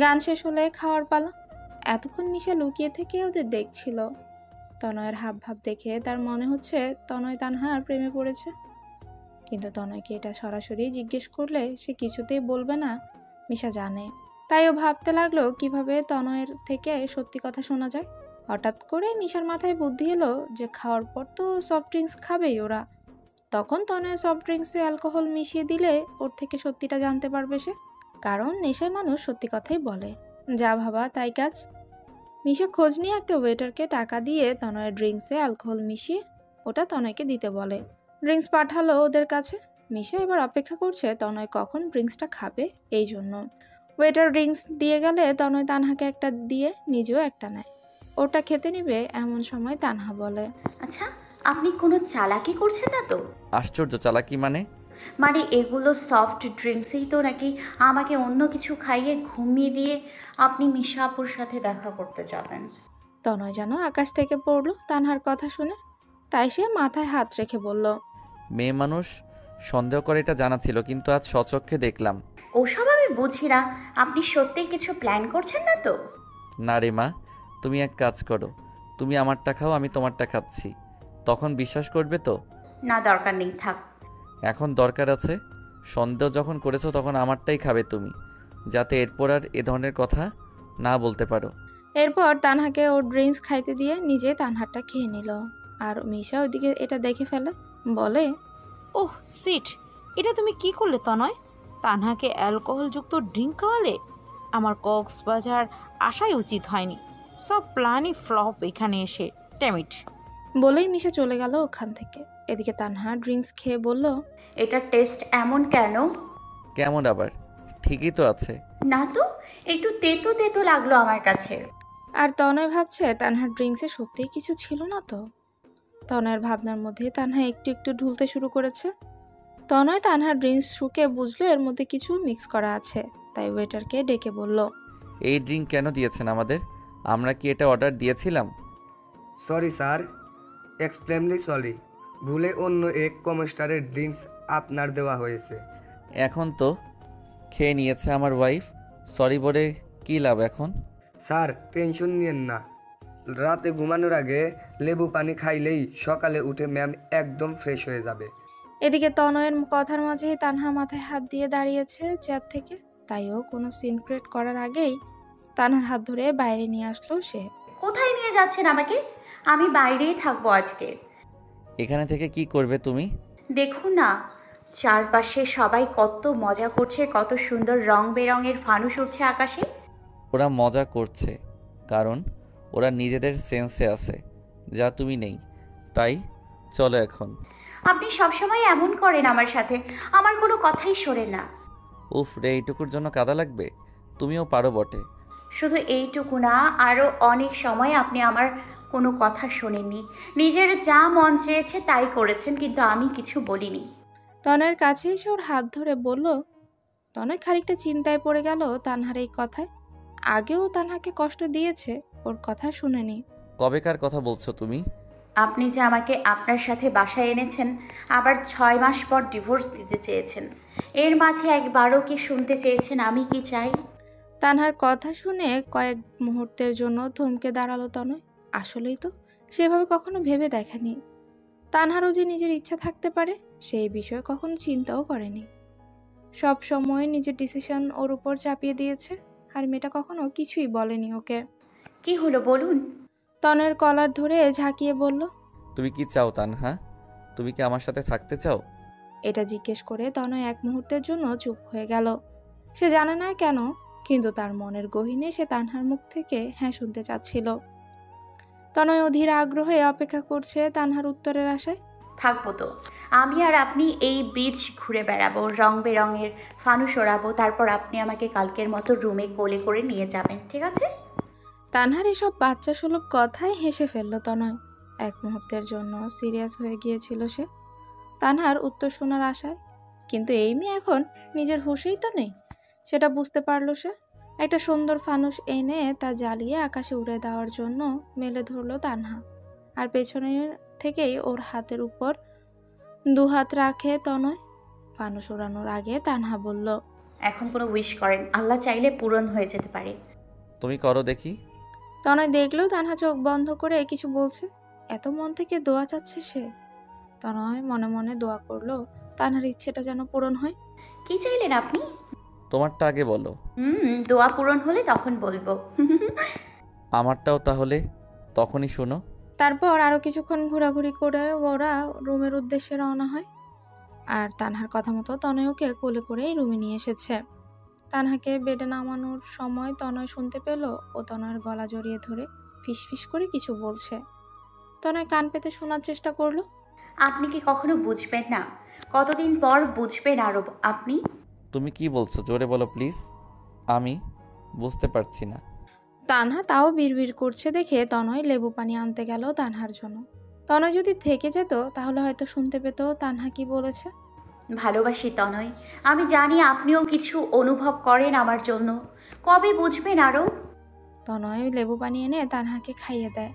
গান শেষ হলে খাওয়ার পালা। এতক্ষণ মিশা লুকিয়ে থেকে ওদের দেখছিল। তনয়ের হাব ভাব দেখে তার মনে হচ্ছে তনয় তানহার প্রেমে পড়েছে, কিন্তু তনয়কে এটা সরাসরি জিজ্ঞেস করলে সে কিছুতেই বলবে না। মিশা জানে, তাই ও ভাবতে লাগলো কিভাবে তনয়ের থেকে সত্যি কথা শোনা যায়। হঠাৎ করে মিশার মাথায় বুদ্ধি এলো যে খাওয়ার পর তো সফট ড্রিঙ্কস খাবেই ওরা। তখন তনয় সফট ড্রিঙ্কসে অ্যালকোহল মিশিয়ে দিলে ওর থেকে সত্যিটা জানতে পারবে সে, কারণ নেশায় মানুষ সত্যি কথাই বলে। যা ভাবা তাই কাজ। মিশা খোঁজ নিয়ে একটা ওয়েটারকে টাকা দিয়ে তনয়ের ড্রিঙ্কসে অ্যালকোহল মিশিয়ে ওটা তনয়কে দিতে বলে। ড্রিঙ্কস পাঠালো ওদের কাছে। মিশা এবার অপেক্ষা করছে তনয় কখন ড্রিঙ্কসটা খাবে। এই জন্য ওয়েটার ড্রিঙ্কস দিয়ে গেলে তনয় তানহাকে একটা দিয়ে নিজেও একটা নেয়। ওটা খেতে নিবে এমন সময় তানহা বলে, আচ্ছা আপনি কোনো চালাকি করছেন না তো? আশ্চর্য, চালাকি মানে? মানে এগুলো সফট ড্রিঙ্কসেই তো নাকি আমাকে অন্য কিছু খাইয়ে ঘুমিয়ে দিয়ে আপনি মিশা আপুর সাথে দেখা করতে যাবেন? তনয় যেন আকাশ থেকে পড়লো তানহার কথা শুনে। তাই সে মাথায় হাত রেখে বলল, মেয়ে মানুষ সন্দেহ করে এটা জানা ছিল, কিন্তু আজ স্বচক্ষে দেখলাম। ওসব আমি বুঝি না। আপনি সত্যিই কিছু প্ল্যান করছেন না তো? না রে মা, তুমি এক কাজ করো, তুমি আমারটা খাও, আমি তোমারটা খাচ্ছি, তখন বিশ্বাস করবে তো? না দরকার নেই, থাক। এখন দরকার আছে। সন্দেহ যখন করেছো তখন আমারটাই খাবে তুমি, যাতে এরপর আর এ ধরনের কথা না বলতে পারো। এরপর তানহাকে ওর ড্রিঙ্কস খাইতে দিয়ে নিজে তানহারটা খেয়ে নিল। আর মিশা ওইদিকে এটা দেখে ফেলে, বলে, ওহ সিট, এটা তুমি কি করলে তনয়? তানহাকে অ্যালকোহলযুক্ত ড্রিঙ্ক খাওয়ালে? আমার কক্সবাজার আসাই উচিত হয়নি। সব প্ল্যানই ফ্লপ এখানে এসে, ড্যামিট। বলেই মিশা চলে গেল ওখান থেকে। এদিকে তানহা ড্রিঙ্কস খেয়ে বলল, এটার টেস্ট এমন কেন? কেমন আবার? ঠিকই তো আছে। না তো, একটু তেতো তেতো লাগলো আমার কাছে। আর তনয় ভাবছে তানহার ড্রিঙ্কসে সত্যিই কিছু ছিল না তো। তনয়ের ভাবনার মধ্যে তানহা একটু একটু ঢুলতে শুরু করেছে। তনয় তানহার ড্রিঙ্কস শুকে বুঝলো এর মধ্যে কিছু মিক্স করা আছে, তাই ওয়েটারকে ডেকে বলল, এই ড্রিঙ্ক কেন দিয়েছেন আমাদের? আমরা কি এটা অর্ডার দিয়েছিলাম? Sorry sir, extremely sorry. ভুলে অন্য এক কমস্টারের ড্রিঙ্কস আপনার দেওয়া হয়েছে। এখন তো খেয়ে নিয়েছে আমার ওয়াইফ, সরি বলে কী লাভ এখন? স্যার টেনশন নিয়েন না, রাতে ঘুমানোর আগে লেবু পানি খাইলেই সকালে উঠে ম্যাম একদম ফ্রেশ হয়ে যাবে। এদিকে তনয়ের কথার মাঝেই তানহা মাথায় হাত দিয়ে দাঁড়িয়েছে চেয়ার থেকে। তাইও কোনো সিন ক্রিয়েট করার আগেই তানহার হাত ধরে বাইরে নিয়ে আসলো সে। কোথায় নিয়ে যাচ্ছেন আমাকে? আমি বাইরেই থাকবো আজকে। এখানে থেকে কি করবে তুমি? দেখুন না, চারপাশে সবাই কত মজা করছে, কত সুন্দর রং বেরঙের ফানুস উঠছে আকাশে। ওরা মজা করছে কারণ ওরা নিজেদের সেন্সে আছে, যা তুমি নেই। তাই চলো এখন। আপনি সবসময় এমন করেন আমার সাথে, আমার কোনো কথাই শোনেন না। উফ রে, এইটুকুর জন্য কাদা লাগবে? তুমিও পারো বটে। শুধু এইটুকু না, আরও অনেক সময় আপনি আমার কোনো কথা শোনেননি। নিজের যা মন চেয়েছে তাই করেছেন, কিন্তু আমি কিছু বলিনি। তনয়ের কাছে এসে ওর হাত ধরে বলল। তনয় খানিকটা চিন্তায় পড়ে গেল তানহার এই কথায়। আগেও তানহাকে কষ্ট দিয়েছে, ওর কথা শুনেনি। কবেকার কথা বলছো তুমি? আপনি যে আমাকে আপনার সাথে বাসায় এনেছেন, আবার 6 মাস পর ডিভোর্স দিতে চেয়েছেন, এর মাঝে একবারও কি শুনতে চেয়েছেন আমি কি চাই? তানহার কথা শুনে কয়েক মুহূর্তের জন্য থমকে দাঁড়ালো তনয়। আসলেই তো সেভাবে কখনো ভেবে দেখেনি। তানহারও যে নিজের ইচ্ছা থাকতে পারে সেই বিষয়ে কখনো চিন্তাও করেনি। সব সময় নিজের ডিসিশন ওর উপর চাপিয়ে দিয়েছে, আর মেয়েটা কখনো কিছুই বলেনি ওকে। কি হলো বলুন? তনয়ের কলার ধরে ঝাঁকিয়ে বলল, তুমি কি চাও তানহা? তুমি কি আমার সাথে থাকতে চাও? এটা জিজ্ঞেস করে তনয় এক মুহূর্তের জন্য চুপ হয়ে গেল। সে জানে না কেন, কিন্তু তার মনের গহীনে সে তানহার মুখ থেকে হ্যাঁ শুনতে চাচ্ছিল। তনয় অধীর আগ্রহে অপেক্ষা করছে তানহার উত্তরের আশায়। থাকবো তো। আমি আর আপনি এই বিচ ঘুরে বেড়াবো, রং বেরঙের ফানুস ওড়াবো, তারপর আপনি আমাকে কালকের মতো রুমে কোলে করে নিয়ে যাবেন, ঠিক আছে? তানহার এসব বাচ্চা সুলভ কথায় হেসে ফেলল তনয়। এক মুহূর্তের জন্য সিরিয়াস হয়ে গিয়েছিল সে তানহার উত্তর শোনার আশায়। কিন্তু এই মেয়ে এখন নিজের হুঁশেই তো নেই, সেটা বুঝতে পারল সে। একটা সুন্দর ফানুস এনে তা জ্বালিয়ে আকাশে উড়ে দেওয়ার জন্য মেলে ধরল তানহা। আর পেছনে থেকেই ওর হাতের উপর দুহাত রাখে তনয়। ফানুস উড়ানোর আগে তানহা বলল, এখন কোনো উইশ করেন, আল্লাহ চাইলে পূরণ হয়ে যেতে পারে। তুমি করো দেখি। তনয় দেখলেও তানহা চোখ বন্ধ করে কিছু বলছে। এত মন থেকে দোয়া চাচ্ছে সে। তনয় মনে মনে দোয়া করলো তানহার ইচ্ছেটা যেন পূরণ হয়। কি চাইলেন আপনি? তোমারটা আগে বলো। দোয়া পূরণ হলে তখন বলবো। আমারটাও তাহলে তখনই শোনো। তারপর আরো কিছুক্ষণ ঘোরাঘুরি করে ওরা রুমের উদ্দেশ্যে রওনা হয়। আর তানহার কথা মতো তনয়কে কোলে করেই রুমে নিয়ে এসেছে। তানহাকে বেডে নামানোর সময় তনয় শুনতে পেল ও তনয়ের গলা জড়িয়ে ধরে ফিসফিস করে কিছু বলছে। তনয় কান পেতে শোনার চেষ্টা করলো। আপনি কি কখনো বুঝবেন না? কতদিন পর বুঝবেন আরো আপনি? তুমি কি বলছো জোরে বলো প্লিজ, আমি বুঝতে পারছি না। তানহা তাও বিড়বিড় করছে দেখে তনয় লেবু পানি আনতে গেল তানহার জন্য। তনয় যদি থেকে যেত তাহলে হয়তো শুনতে পেত তানহা কি বলেছে। ভালোবাসি তনয়, আমি জানি আপনিও কিছু অনুভব করেন আমার জন্য। কবে বুঝবেন আরো? তনয় লেবু পানি এনে তানহাকে খাইয়ে দেয়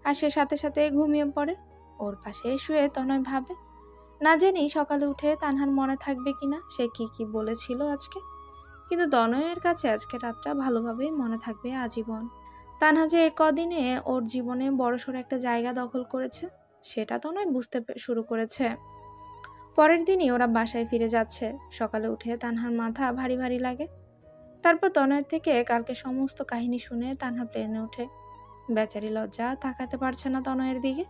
আর সে সাথে সাথে ঘুমিয়ে পড়ে। ওর পাশে শুয়ে তনয় ভাবে, না জানি সকালে উঠে তানহার মনে থাকবে কিনা সে কি কি বলেছিল আজকে। কিন্তু তনয়ের কাছে আজকে রাতটা ভালোভাবেই মনে থাকবে আজীবন। তানহা যে কদিনে ওর জীবনে বড়সড় একটা জায়গা দখল করেছে সেটা তনয় বুঝতে শুরু করেছে। পরের দিনই ওরা বাসায় ফিরে যাচ্ছে। সকালে উঠে তানহার মাথা ভারী ভারী লাগে। তারপর তনয়ের থেকে কালকে সমস্ত কাহিনী শুনে তানহা প্লেনে ওঠে। বেচারি লজ্জা তাকাতে পারছে না তনয়ের দিকে।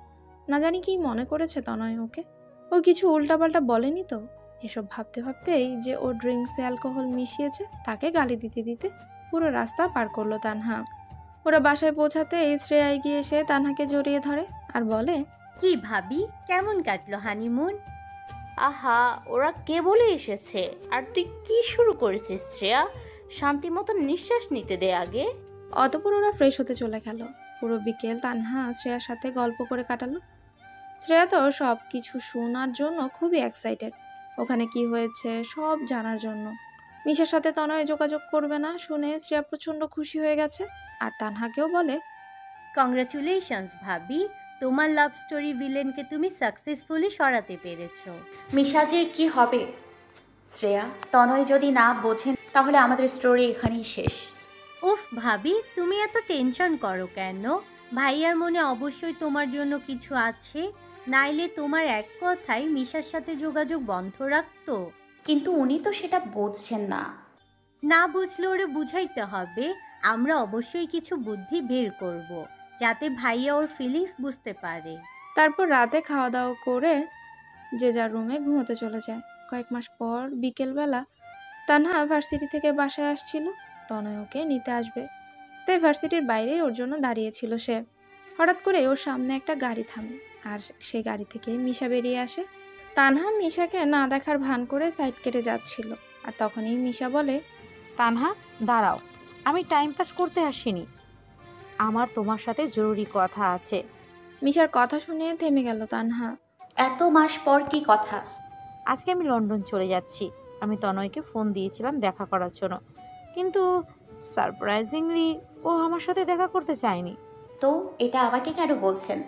না জানি কি মনে করেছে তনয় ওকে। ও কিছু উল্টাপাল্টা বলেনি তো? এসব ভাবতে ভাবতেই যে ও ড্রিঙ্কসে অ্যালকোহল মিশিয়েছে তাকে গালি দিতে দিতে পুরো রাস্তা পার করলো তানহা। ওরা বাসায় পৌঁছাতেই শ্রেয়া এগিয়ে এসে তানহাকে জড়িয়ে ধরে আর বলে, কি ভাবি, কেমন কাটলো হানিমুন? আহা, ওরা কেবলই এসেছে আর তুই কি শুরু করেছিস শ্রেয়া? শান্তি মতো নিঃশ্বাস নিতে দে আগে। অতঃপর ওরা ফ্রেশ হতে চলে গেল। পুরো বিকেল তানহা শ্রেয়ার সাথে গল্প করে কাটালো। শ্রেয়া তো সব কিছু শোনার জন্য খুবই এক্সাইটেড, ওখানে কি হয়েছে সব জানার জন্য। মিশার সাথে তনয় যোগাযোগ করবে না শুনে শ্রেয়া প্রচন্ড খুশি হয়ে গেছে। আর তানহাকেও বলে, কংগ্রাচুলেশনস ভাবি, তোমার লাভ স্টোরি ভিলেনকে তুমি সাকসেসফুলি সরাতে পেরেছো। মিশা যে কি হবে শ্রেয়া, তনয় যদি না বোঝেন তাহলে আমাদের স্টোরি এখানেই শেষ। উফ ভাবি, তুমি এত টেনশন করো কেন? ভাইয়ার মনে অবশ্যই তোমার জন্য কিছু আছে, নাইলে তোমার এক কথায় মিশার সাথে যোগাযোগ বন্ধ রাখতো। কিন্তু উনি তো সেটা বুঝছেন না। না বুঝলে ওরে বুঝাইতে হবে। আমরা অবশ্যই কিছু বুদ্ধি বের করব, যাতে ভাইয়া ওর ফিলিংস বুঝতে পারে। তারপর রাতে খাওয়া দাওয়া করে যে যার রুমে ঘুমোতে চলে যায়। কয়েক মাস পর বিকেলবেলা তানহা ভার্সিটি থেকে বাসায় আসছিল। তনয় ওকে নিতে আসবে, তাই ভার্সিটির বাইরেই ওর জন্য দাঁড়িয়েছিল সে। হঠাৎ করে ওর সামনে একটা গাড়ি থামে আর সেই গাড়ি থেকে মিশা বেরিয়ে আসে। তানহা মিশাকে না দেখার ভান করে সাইড কেটে যাচ্ছিল। আর তখনই মিশা বলে, তানহা দাঁড়াও, আমি টাইম পাস করতে আসিনি, আমার তোমার সাথে জরুরি কথা আছে। মিশার কথা শুনে থেমে গেল তানহা। এত মাস পর কি কথা? আজকে আমি লন্ডন চলে যাচ্ছি। আমি তনয়কে ফোন দিয়েছিলাম দেখা করার জন্য, কিন্তু সারপ্রাইজিংলি ও আমার সাথে দেখা করতে চায়নি। তো এটা আমাকে কেন বলছেন?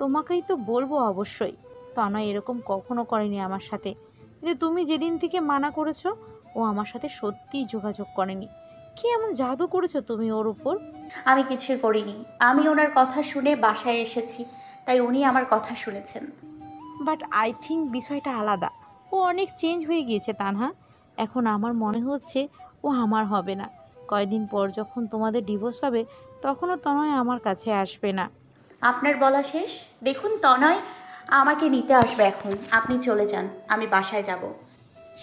তোমাকেই তো বলবো অবশ্যই। তনয় এরকম কখনো করেনি আমার সাথে, কিন্তু তুমি যেদিন থেকে মানা করেছো ও আমার সাথে সত্যিই যোগাযোগ করেনি। কি এমন জাদু করেছো তুমি ওর উপর? আমি কিছুই করিনি। আমি ওনার কথা শুনে বাসায় এসেছি, তাই উনি আমার কথা শুনেছেন। বাট আই থিঙ্ক বিষয়টা আলাদা। ও অনেক চেঞ্জ হয়ে গিয়েছে তানহা। এখন আমার মনে হচ্ছে ও আমার হবে না। কয়দিন পর যখন তোমাদের ডিভোর্স হবে তখনও তনয় আমার কাছে আসবে না। আপনার বলা শেষ? দেখুন, তনয় আমাকে নিতে আসবে এখন। আপনি চলে যান, আমি বাসায় যাব।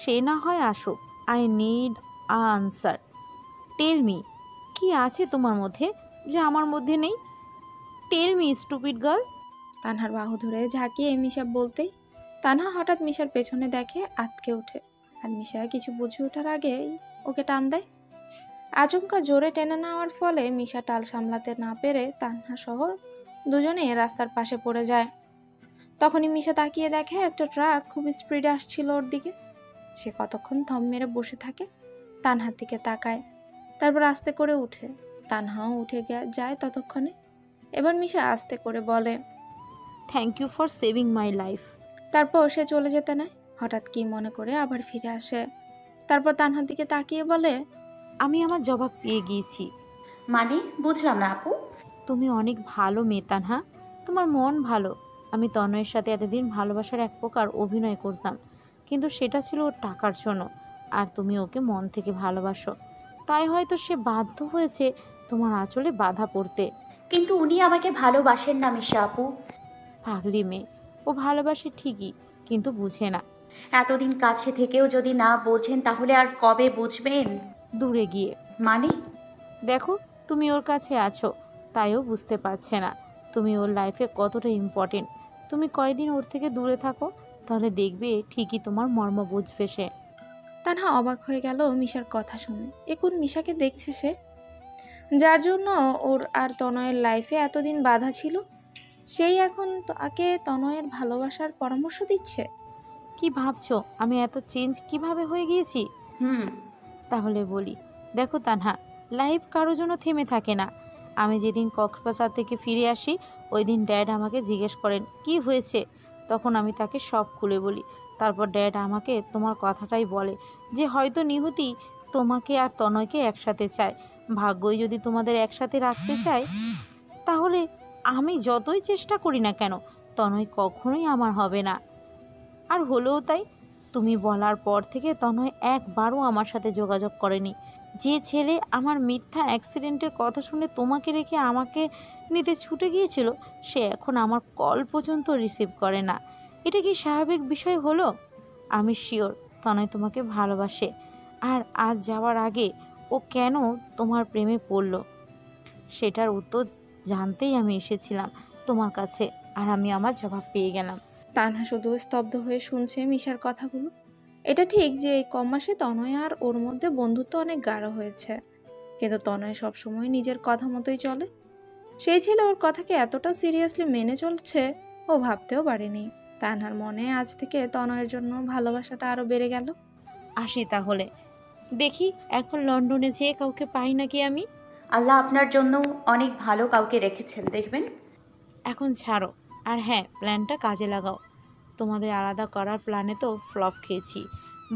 সে না হয় আসুক, I need answer. Tell me, কি আছে তোমার মধ্যে যে আমার মধ্যে নেই? Tell me stupid girl. তানহার বাহু ধরে ঝাঁকিয়ে মিশা বলতেই তানহা হঠাৎ মিশার পেছনে দেখে আঁতকে ওঠে, আর মিশা কিছু বুঝে ওঠার আগেই ওকে টান দেয়। আচমকা জোরে টেনে নেওয়ার ফলে মিশা টাল সামলাতে না পেরে তানহা সহ দুজনেই রাস্তার পাশে পড়ে যায়। তখনই মিশা তাকিয়ে দেখে একটা ট্রাক খুব স্পিডে আসছিল ওর দিকে। সে কতক্ষণ থম মেরে বসে থাকে, তানহার দিকে তাকায়, তারপর আস্তে করে উঠে। তানহাও উঠে যায় ততক্ষণে। এবার মিশা আস্তে করে বলে, thank you for saving my life. তারপর সে চলে যেতে নেয়। হঠাৎ কি মনে করে আবার ফিরে আসে, তারপর তানহার দিকে তাকিয়ে বলে, আমি আমার জবাব পেয়ে গিয়েছি। মানে বুঝলাম না আপু। তুমি অনেক ভালো মেয়ে তানহা, তোমার মন ভালো। আমি তনয়ের সাথে এতদিন ভালোবাসার এক প্রকার অভিনয় করতাম, কিন্তু সেটা ছিল ওর টাকার জন্য। আর তুমি ওকে মন থেকে ভালোবাসো, তাই হয়তো সে বাধ্য হয়েছে তোমার আঁচলে বাধা পড়তে। কিন্তু উনি আমাকে ভালোবাসেন না মিশা আপু। পাগলি মেয়ে, ও ভালোবাসে ঠিকই, কিন্তু বুঝে না। এতদিন কাছে থেকেও যদি না বোঝেন তাহলে আর কবে বুঝবেন? দূরে গিয়ে। মানে? দেখো, তুমি ওর কাছে আছো, তাইও বুঝতে পারছে না তুমি ওর লাইফে কতটা ইম্পর্টেন্ট। তুমি কয়দিন ওর থেকে দূরে থাকো, তাহলে দেখবে ঠিকই তোমার মর্ম বুঝবে সে। তানহা অবাক হয়ে গেল মিশার কথা শুনে। এখন মিশাকে দেখছে সে, যার জন্য ওর আর তনয়ের লাইফে এতদিন বাধা ছিল, সেই এখন তাকে তনয়ের ভালোবাসার পরামর্শ দিচ্ছে। কি ভাবছো আমি এত চেঞ্জ কিভাবে হয়ে গিয়েছি? তাহলে বলি, দেখো তানহা, লাইফ কারোর জন্য থেমে থাকে না। আমি যেদিন কক্সবাজার থেকে ফিরে আসি, ওই দিন ড্যাড আমাকে জিজ্ঞেস করেন কি হয়েছে। তখন আমি তাকে সব খুলে বলি। তারপর ড্যাড আমাকে তোমার কথাটাই বলে, যে হয়তো নিহুতি তোমাকে আর তনয়কে একসাথে চায়। ভাগ্যই যদি তোমাদের একসাথে রাখতে চায়, তাহলে আমি যতই চেষ্টা করি না কেন, তনয় কখনোই আমার হবে না। আর হলেও তাই। তুমি বলার পর থেকে তনয় একবারও আমার সাথে যোগাযোগ করেনি। যে ছেলে আমার মিথ্যা অ্যাক্সিডেন্টের কথা শুনে তোমাকে রেখে আমাকে নিতে ছুটে গিয়েছিল, সে এখন আমার কল পর্যন্ত রিসিভ করে না। এটা কি স্বাভাবিক বিষয় হলো? আমি শিওর তনয় তোমাকে ভালোবাসে। আর আজ যাওয়ার আগে ও কেন তোমার প্রেমে পড়ল, সেটার উত্তর জানতেই আমি এসেছিলাম তোমার কাছে, আর আমি আমার জবাব পেয়ে গেলাম। তানহা শুধু স্তব্ধ হয়ে শুনছে মিশার কথাগুলো। এটা ঠিক যে এই কম মাসে তনয় আর ওর মধ্যে বন্ধুত্ব অনেক গাঢ় হয়েছে, কিন্তু তনয় সবসময় নিজের কথা মতোই চলে। সেই ছেলে ওর কথাকে এতটা সিরিয়াসলি মেনে চলছে ও ভাবতেও পারেনি। তানহার মনে আজ থেকে তনয়ের জন্য ভালোবাসাটা আরো বেড়ে গেল। আসি তাহলে, দেখি এখন লন্ডনে যেয়ে কাউকে পাই নাকি আমি। আল্লাহ আপনার জন্য অনেক ভালো কাউকে রেখেছেন, দেখবেন। এখন ছাড়ো, আর হ্যাঁ, প্ল্যানটা কাজে লাগাও। তোমাদের আলাদা করার প্ল্যানে তো ফ্লপ খেয়েছি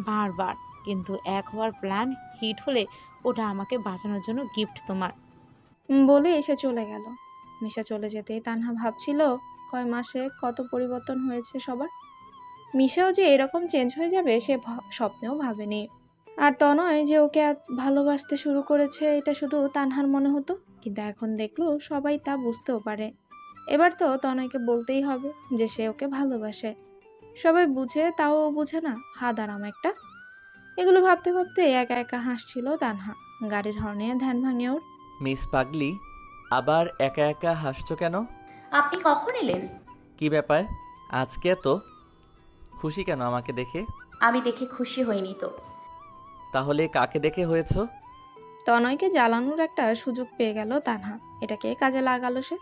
বারবার, কিন্তু এক হওয়ার প্ল্যান হিট হলে ওটা আমাকে বাঁচানোর জন্য গিফট তোমার। বলে এসে চলে গেল। মিশা চলে যেতেই তানহা ভাবছিল কয় মাসে কত পরিবর্তন হয়েছে সবার। মিশাও যে এরকম চেঞ্জ হয়ে যাবে সে স্বপ্নেও ভাবেনি। আর তনয় যে ওকে আজ ভালোবাসতে শুরু করেছে এটা শুধু তানহার মনে হতো, কিন্তু এখন দেখলো সবাই তা বুঝতেও পারে। এবার তো তনয়কে বলতেই হবে যে সে ওকে ভালোবাসে। সবাই বুঝে তাও ও বুঝে না, হাদারাম একটা। এগুলো ভাবতে ভাবতে একা একা হাসছিল তানহা। গাড়ির হর্নে ধ্যান ভাঙে ওর। মিস পাগলি, আবার একা একা হাসছো কেন? আপনি কখন এলেন? কি ব্যাপার, আজকে এত খুশি কেন আমাকে দেখে? আমি দেখে খুশি হইনি তো। তাহলে কাকে দেখে হয়েছো? তনয়কে জ্বালানোর একটা সুযোগ পেয়ে গেল তানহা। এটাকে কাজে লাগালো সে।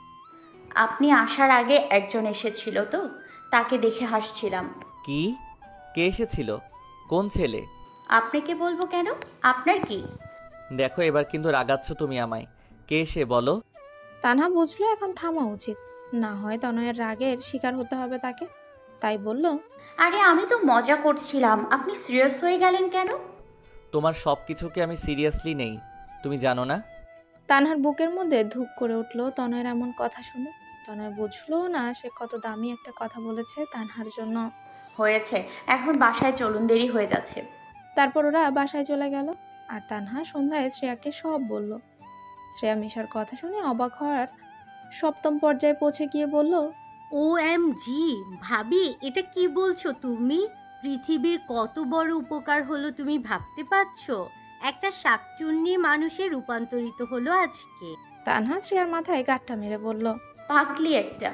আপনি আসার আগে একজন এসেছিল তো, তাকে দেখে হাসছিলাম। কি? কে এসেছিল? কোন ছেলে? আপনাকে বলবো কেন? আপনার কি? দেখো এবার কিন্তু রাগাচ্ছ তুমি আমায়। কে সে বলো? তানহা বুঝলো এখন থামা উচিত, না হয় তনয়ের রাগের শিকার হতে হবে তাকে। তাই বলল, আরে আমি তো মজা করছিলাম, আপনি সিরিয়াস হয়ে গেলেন কেন? তোমার সব কিছুকে আমি সিরিয়াসলি নেই, তুমি জানো না? তানহার বুকের মধ্যে ধুক করে উঠলো তনয়ের এমন কথা শুনে। তনয় বুঝলো না সে কত দামি একটা কথা বলেছে তানহার জন্য। হয়েছে, এখন বাসায় চলুন, দেরি হয়ে যাচ্ছে। তারপর ওরা বাসায় চলে গেল। আর তানহা সন্ধ্যায় শ্রেয়াকে সব বলল। শ্রেয়া মিশার কথা শুনে অবাক হওয়ার সপ্তম পর্যায়ে পৌঁছে গিয়ে বলল, OMG ভাবি, এটা কি বলছো তুমি? পৃথিবীর কত বড় উপকার হলো তুমি ভাবতে পারছো? একটা শাকচুন্নি মানুষে রূপান্তরিত হলো আজকে। তানহা শ্রেয়ার মাথায় গাঁটটা মেরে বলল, পাগলি একটা।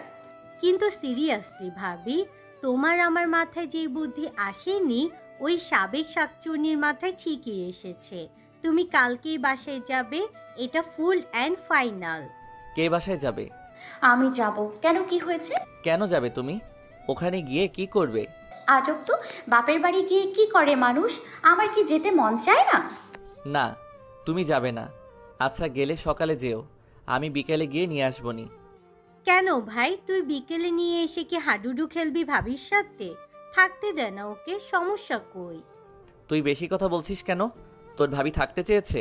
কিন্তু সিরিয়াসলি ভাবি, তোমার আমার মাথায় যে বুদ্ধি আসেনি, ওই সাবেক শাকচুন্নির মাথায় ঠিকই এসেছে। তুমি কালকেই বাসায় যাবে, এটা ফুল অ্যান্ড ফাইনাল। কে বাসায় যাবে? আমি যাব। কেন, কি হয়েছে? কেন যাবে তুমি? ওখানে গিয়ে কি করবে? আজব তো, বাপের বাড়ি গিয়ে কি করে মানুষ? আমার কি যেতে মন চায় না? না, তুমি যাবে না। আচ্ছা, গেলে সকালে যেও, আমি বিকেলে গিয়ে নিয়ে আসবনি। কেন ভাই, তুই বিকেলে নিয়ে এসে কি হাডুডু খেলবি ভাবির সাথে? থাকতে দে না ওকে, সমস্যা কই? তুই বেশি কথা বলছিস কেন? তোর ভাবি থাকতে চেয়েছে,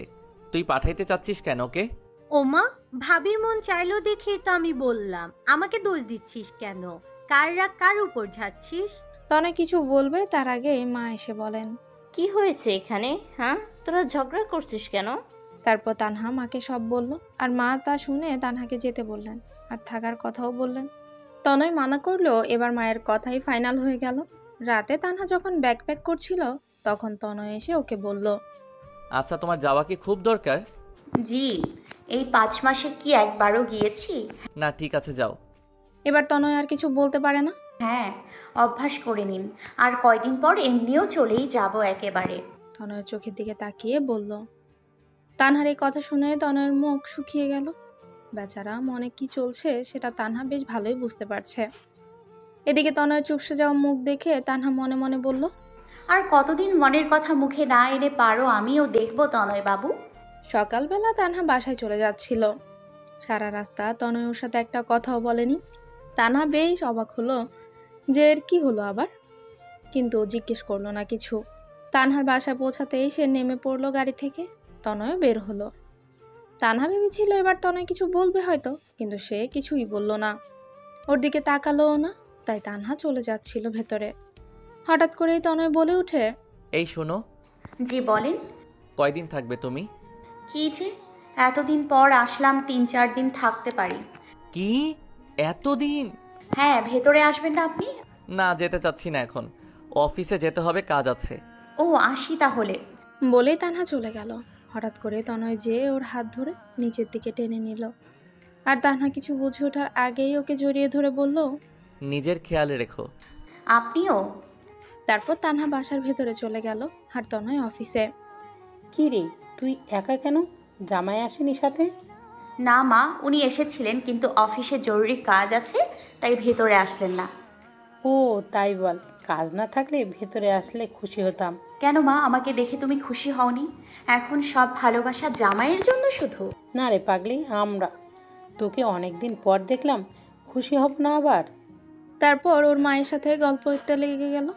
তুই পাঠাইতে চাচ্ছিস কেন ওকে? ওমা, ভাবির মন চাইলো দেখেই তো আমি বললাম। আমাকে দোষ দিচ্ছিস কেন? কার রাগ কার উপর ঝাড়ছিস? তনয় কিছু বলবে তার আগে মা এসে বলেন, কি হয়েছে এখানে? হ্যাঁ, তোরা ঝগড়া করছিস কেন? তারপর তানহা মাকে সব বলল। আর মা তা শুনে তানহাকে যেতে বললেন আর থাকার কথাও বললেন। তনয় মানা করলো, এবার মায়ের কথাই ফাইনাল হয়ে গেল। রাতে তানহা যখন ব্যাগ প্যাক করছিল তখন তনয় এসে ওকে বলল, আচ্ছা, তোমার যাওয়া কি খুব দরকার? জি, এই 5 মাসে কি একবারও গিয়েছি? না, ঠিক আছে, যাও। এবার তনয় আর কিছু বলতে পারে না। হ্যাঁ, অভ্যাস করে নিন। আর কয়দিন পর এমনিও চলেই যাব একেবারে। তনয়ের চোখের দিকে তাকিয়ে বলল। তানহার এই কথা শুনে তনয়ের মুখ শুকিয়ে গেল। বেচারা মনে কি চলছে সেটা তানহা বেশ ভালোই বুঝতে পারছে। এদিকে তনয়ের চুপসে যাওয়া মুখ দেখে তানহা মনে মনে বলল, আর কতদিন মনের কথা মুখে না এনে পারো, আমিও দেখবো তনয় বাবু। সকালবেলা তানহা বাসায় চলে যাচ্ছিল। সারা রাস্তা তনয় ওর সাথে একটা কথাও বলেনি। তানহা বেশ অবাক হলো যে এর কি হলো আবার, কিন্তু জিজ্ঞেস করলো না কিছু। তানহার বাসায় পৌঁছাতেই সে নেমে পড়লো গাড়ি থেকে। তনয়ও বের হলো। তানহা ভেবেছিল এবার তনয় কিছু বলবে হয়তো, কিন্তু সে কিছুই বলল না, ওর দিকে তাকালোও না। তাই তানহা চলে যাচ্ছিল ভেতরে। হঠাৎ করেই তনয় বলে ওঠে, এই শোনো। জি বলেন। কয়দিন থাকবে তুমি? কি যে, এতদিন পর আসলাম, 3-4 দিন থাকতে পারি। কি, এতদিন? হ্যাঁ, ভেতরে আসবেন না আপনি? না, যেতে চাচ্ছি না এখন, অফিসে যেতে হবে, কাজ আছে। ও, আসি তাহলে। বলেই তানহা চলে গেল। হঠাৎ করে তনয় যে ওর হাত ধরে নিচের দিকে টেনে নিল। আর তানহা কিছু বুঝে ওঠার আগেই ওকে জড়িয়ে ধরে বলল, নিজের খেয়াল রেখো। আপনিও। তারপর তানহা বাসার ভেতরে চলে গেল আর তনয় অফিসে। কি রে, তুই একা কেন? জামাই আসেনি সাথে? না মা, উনি এসেছিলেন কিন্তু অফিসে জরুরি কাজ আছে, তাই ভেতরে আসলেন না। ও তাই বল, কাজ না থাকলে ভেতরে আসলে খুশি হতাম। কেন মা, আমাকে দেখে তুমি খুশি হওনি? এখন সব ভালোবাসা জামাইয়ের জন্য শুধু? না রে পাগলি, আমরা তোকে অনেক দিন পর দেখলাম, খুশি হব না আবার? তারপর ওর মায়ের সাথে গল্প করতে লেগে গেল।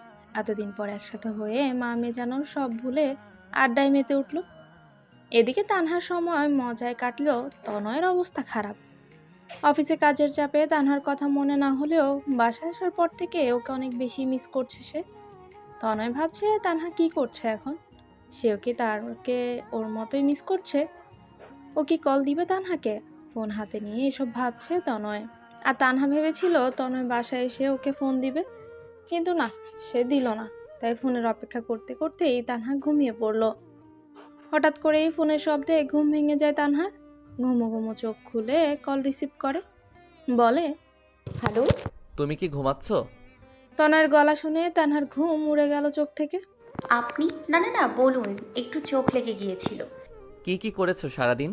এতদিন পর একসাথে হয়ে মা মেয়ে যেন সব ভুলে আড্ডায় মেতে উঠল। এদিকে তানহার সময় মজায় কাটলেও তনয়ের অবস্থা খারাপ। অফিসে কাজের চাপে তানহার কথা মনে না হলেও বাসায় আসার পর থেকে ওকে অনেক বেশি মিস করছে সে। তনয় ভাবছে তানহা কি করছে এখন, সেও কি তারকে ওর মতোই মিস করছে। ও কি কল দিবে তানহাকে? ফোন হাতে নিয়ে এসব ভাবছে তনয়। আর তানহা ভেবেছিল তনয় বাসায় এসে ওকে ফোন দিবে, কিন্তু না, সে দিল না। তাই ফোনের অপেক্ষা করতে করতেই তানহা ঘুমিয়ে পড়ল। হঠাৎ করেই ফোনের শব্দে ঘুম ভেঙে যায় তানহার। ঘুমো ঘুমো চোখ খুলে কল রিসিভ করে, বলে, হ্যালো। তুমি কি ঘুমাচ্ছ? তনয়ের গলা শুনে তানহার ঘুম উড়ে গেল চোখ থেকে। আপনি? না না না, বলুন, একটু চোখ লেগে গিয়েছিল। কি কি করেছো সারাদিন?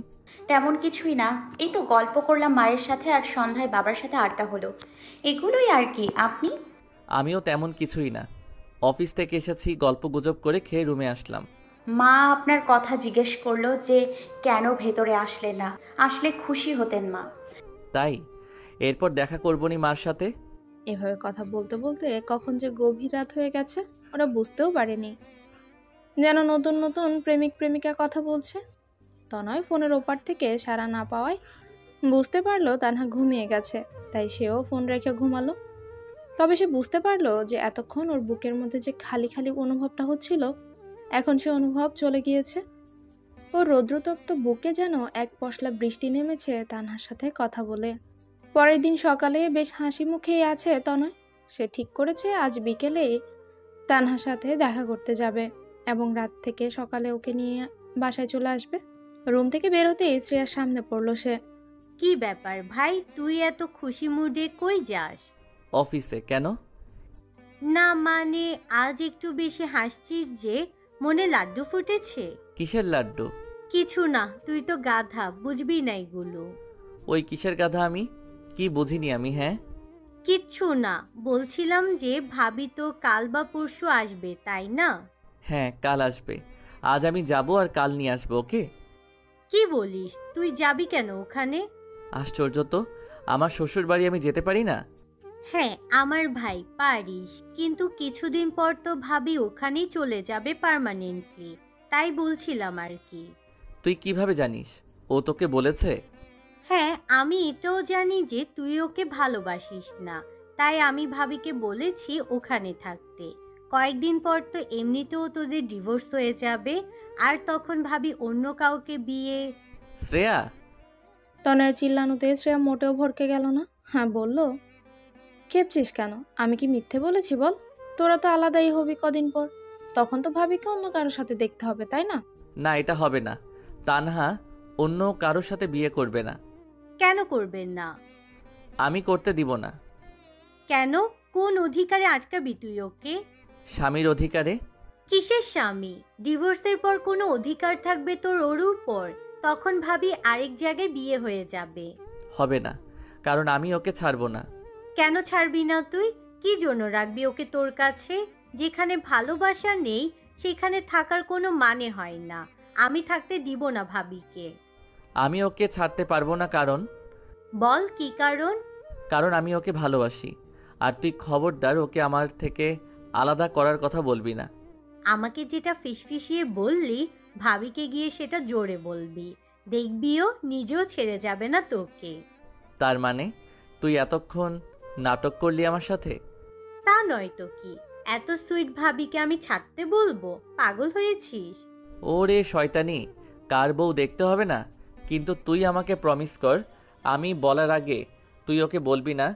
তেমন কিছুই না, এই তো গল্প করলাম মায়ের সাথে, আর সন্ধ্যায় বাবার সাথে আড্ডা হলো, এগুলোই আর কি। আপনি? আমিও তেমন কিছুই না, অফিস থেকে এসেছি, গল্প গুজব করে খেয়ে রুমে আসলাম। মা আপনার কথা জিজ্ঞেস করলো যে কেন ভেতরে আসলে না, আসলে খুশি হতেন মা। তাই? এরপর দেখা করবনি মার সাথে? এভাবে কথা বলতে বলতে কখন যে গভীর রাত হয়ে গেছে ওরা বুঝতেও পারেনি। যেন নতুন নতুন প্রেমিক প্রেমিকা কথা বলছে। তনয় ফোনের ওপার থেকে সাড়া না পাওয়ায় বুঝতে পারলো তানহা ঘুমিয়ে গেছে, তাই সেও ফোন রেখে ঘুমালো। তবে সে বুঝতে পারলো যে এতক্ষণ ওর বুকের মধ্যে যে খালি খালি অনুভবটা হচ্ছিল, এখন সে অনুভব চলে গিয়েছে। ওর রৌদ্রতপ্ত বুকে যেন এক পশলা বৃষ্টি নেমেছে তানহার সাথে কথা বলে। পরের দিন সকালে বেশ হাসি মুখেই আছে তনয়। সে ঠিক করেছে আজ বিকেলে তানহার সাথে দেখা করতে যাবে এবং রাত থেকে সকালে ওকে নিয়ে বাসায় চলে আসবে। রুম থেকে বের হতেই শ্রেয়ার সামনে পড়লো সে। কি ব্যাপার ভাই, তুই এত খুশি মুডে কই যাস? অফিসে। কেন? না মানে আজ একটু বেশি হাসছিস যে, মনে লাড্ডু ফুটেছে? কিসের লাড্ডু? কিছু না, তুই তো গাধা, বুঝবি না এগুলো। ওই কিসের গাধা আমি? কি বুঝিনি আমি? হ্যাঁ কিচ্ছু না, বলছিলাম যে ভাবি তো কাল বা পরশু আসবে তাই না? হ্যাঁ, কাল আসবে। আজ আমি যাব আর কাল নিয়ে আসবো। ওকে? কি বলিস, তুই যাবি কেন ওখানে? আশ্চর্য তো, আমার শ্বশুর বাড়ি আমি যেতে পারি না? হ্যাঁ আমার ভাই পারিস, কিন্তু কিছুদিন পর তো ভাবি ওখানেই চলে যাবে পার্মানেন্টলি, তাই বলছিলাম আর কি। তুই কিভাবে জানিস? ও তোকে বলেছে? হ্যাঁ আমি এটাও জানি যে তুই ওকে ভালোবাসিস না, তাই আমি ভাবিকে বলেছি ওখানে থাকতে। কয়েকদিন পর তো এমনিতেও তোদের ডিভোর্স হয়ে যাবে, আর তখন ভাবি অন্য কাউকে বিয়ে। শ্রেয়া! তনয়ের চিল্লানোতে শ্রেয়া মোটেও ভড়কে গেল না। হ্যাঁ বলল, খেপছিস কেন? আমি কি মিথ্যে বলেছি বল? তোরা তো আলাদাই হবি কদিন পর, তখন তো ভাবিকে অন্য কারোর সাথে দেখতে হবে, তাই না? না, এটা হবে না। তানহা অন্য কারোর সাথে বিয়ে করবে না। কেন করবেন না? আমি করতে দিব না। কেন? কোন অধিকারে আটকাবি তুই ওকে? স্বামীর অধিকারে। কিসের স্বামী? ডিভোর্সের পর কোনো অধিকার থাকবে তোর ওর উপর? তখন ভাবি আরেক জায়গায় বিয়ে হয়ে যাবে। হবে না, কারণ আমি ওকে ছাড়বো না। কেন ছাড়বি না তুই? কি জন্য রাখবি ওকে তোর কাছে? যেখানে ভালোবাসা নেই সেখানে থাকার কোনো মানে হয় না। আমি থাকতে দিব না ভাবিকে। আমি ওকে ছাড়তে পারবো না। কারণ? বল কি কারণ? কারণ আমি ওকে ভালোবাসি। আর তুই খবরদার ওকে আমার থেকে আলাদা করার কথা বলবি না। আমাকে যেটা ফিসফিসিয়ে বললি, ভাবিকে গিয়ে সেটা জোরে বলবি। দেখবিও নিজেও ছেড়ে যাবে না তোকে। তার মানে তুই এতক্ষণ নাটক করলি আমার সাথে? তা নয় তো কি, এত সুইট ভাবিকে আমি ছাড়তে বলবো? পাগল হয়েছিস? ওরে শয়তানি, কার বউ দেখতে হবে না। কিন্তু তুই আমাকে প্রমিস কর, আমি বলার আগে তুই ওকে বলবি না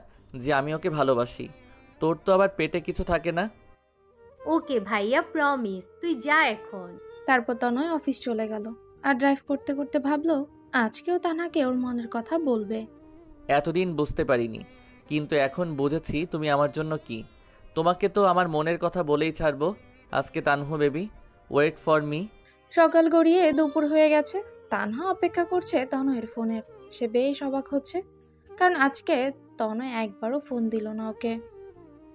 যে আমি ওকে ভালোবাসি। তোর তো আবার পেটে কিছু থাকে না। ওকে ভাইয়া, প্রমিস। তুই যা এখন। তারপর তনয় অফিস চলে গেল। আর ড্রাইভ করতে করতে ভাবলো আজকেও তানহাকে ওর মনের কথা বলবে। এতদিন বুঝতে পারিনি, কিন্তু এখন বুঝেছি তুমি আমার জন্য কি। তোমাকে তো আমার মনের কথা বলেই ছাড়বো আজকে। তানহু বেবি, ওয়েট ফর মি। সকাল গড়িয়ে দুপুর হয়ে গেছে। তানহা অপেক্ষা করছে তনয়ের ফোনের। সে বেশ অবাক হচ্ছে, কারণ আজকে তনয় একবারও ফোন দিল না ওকে।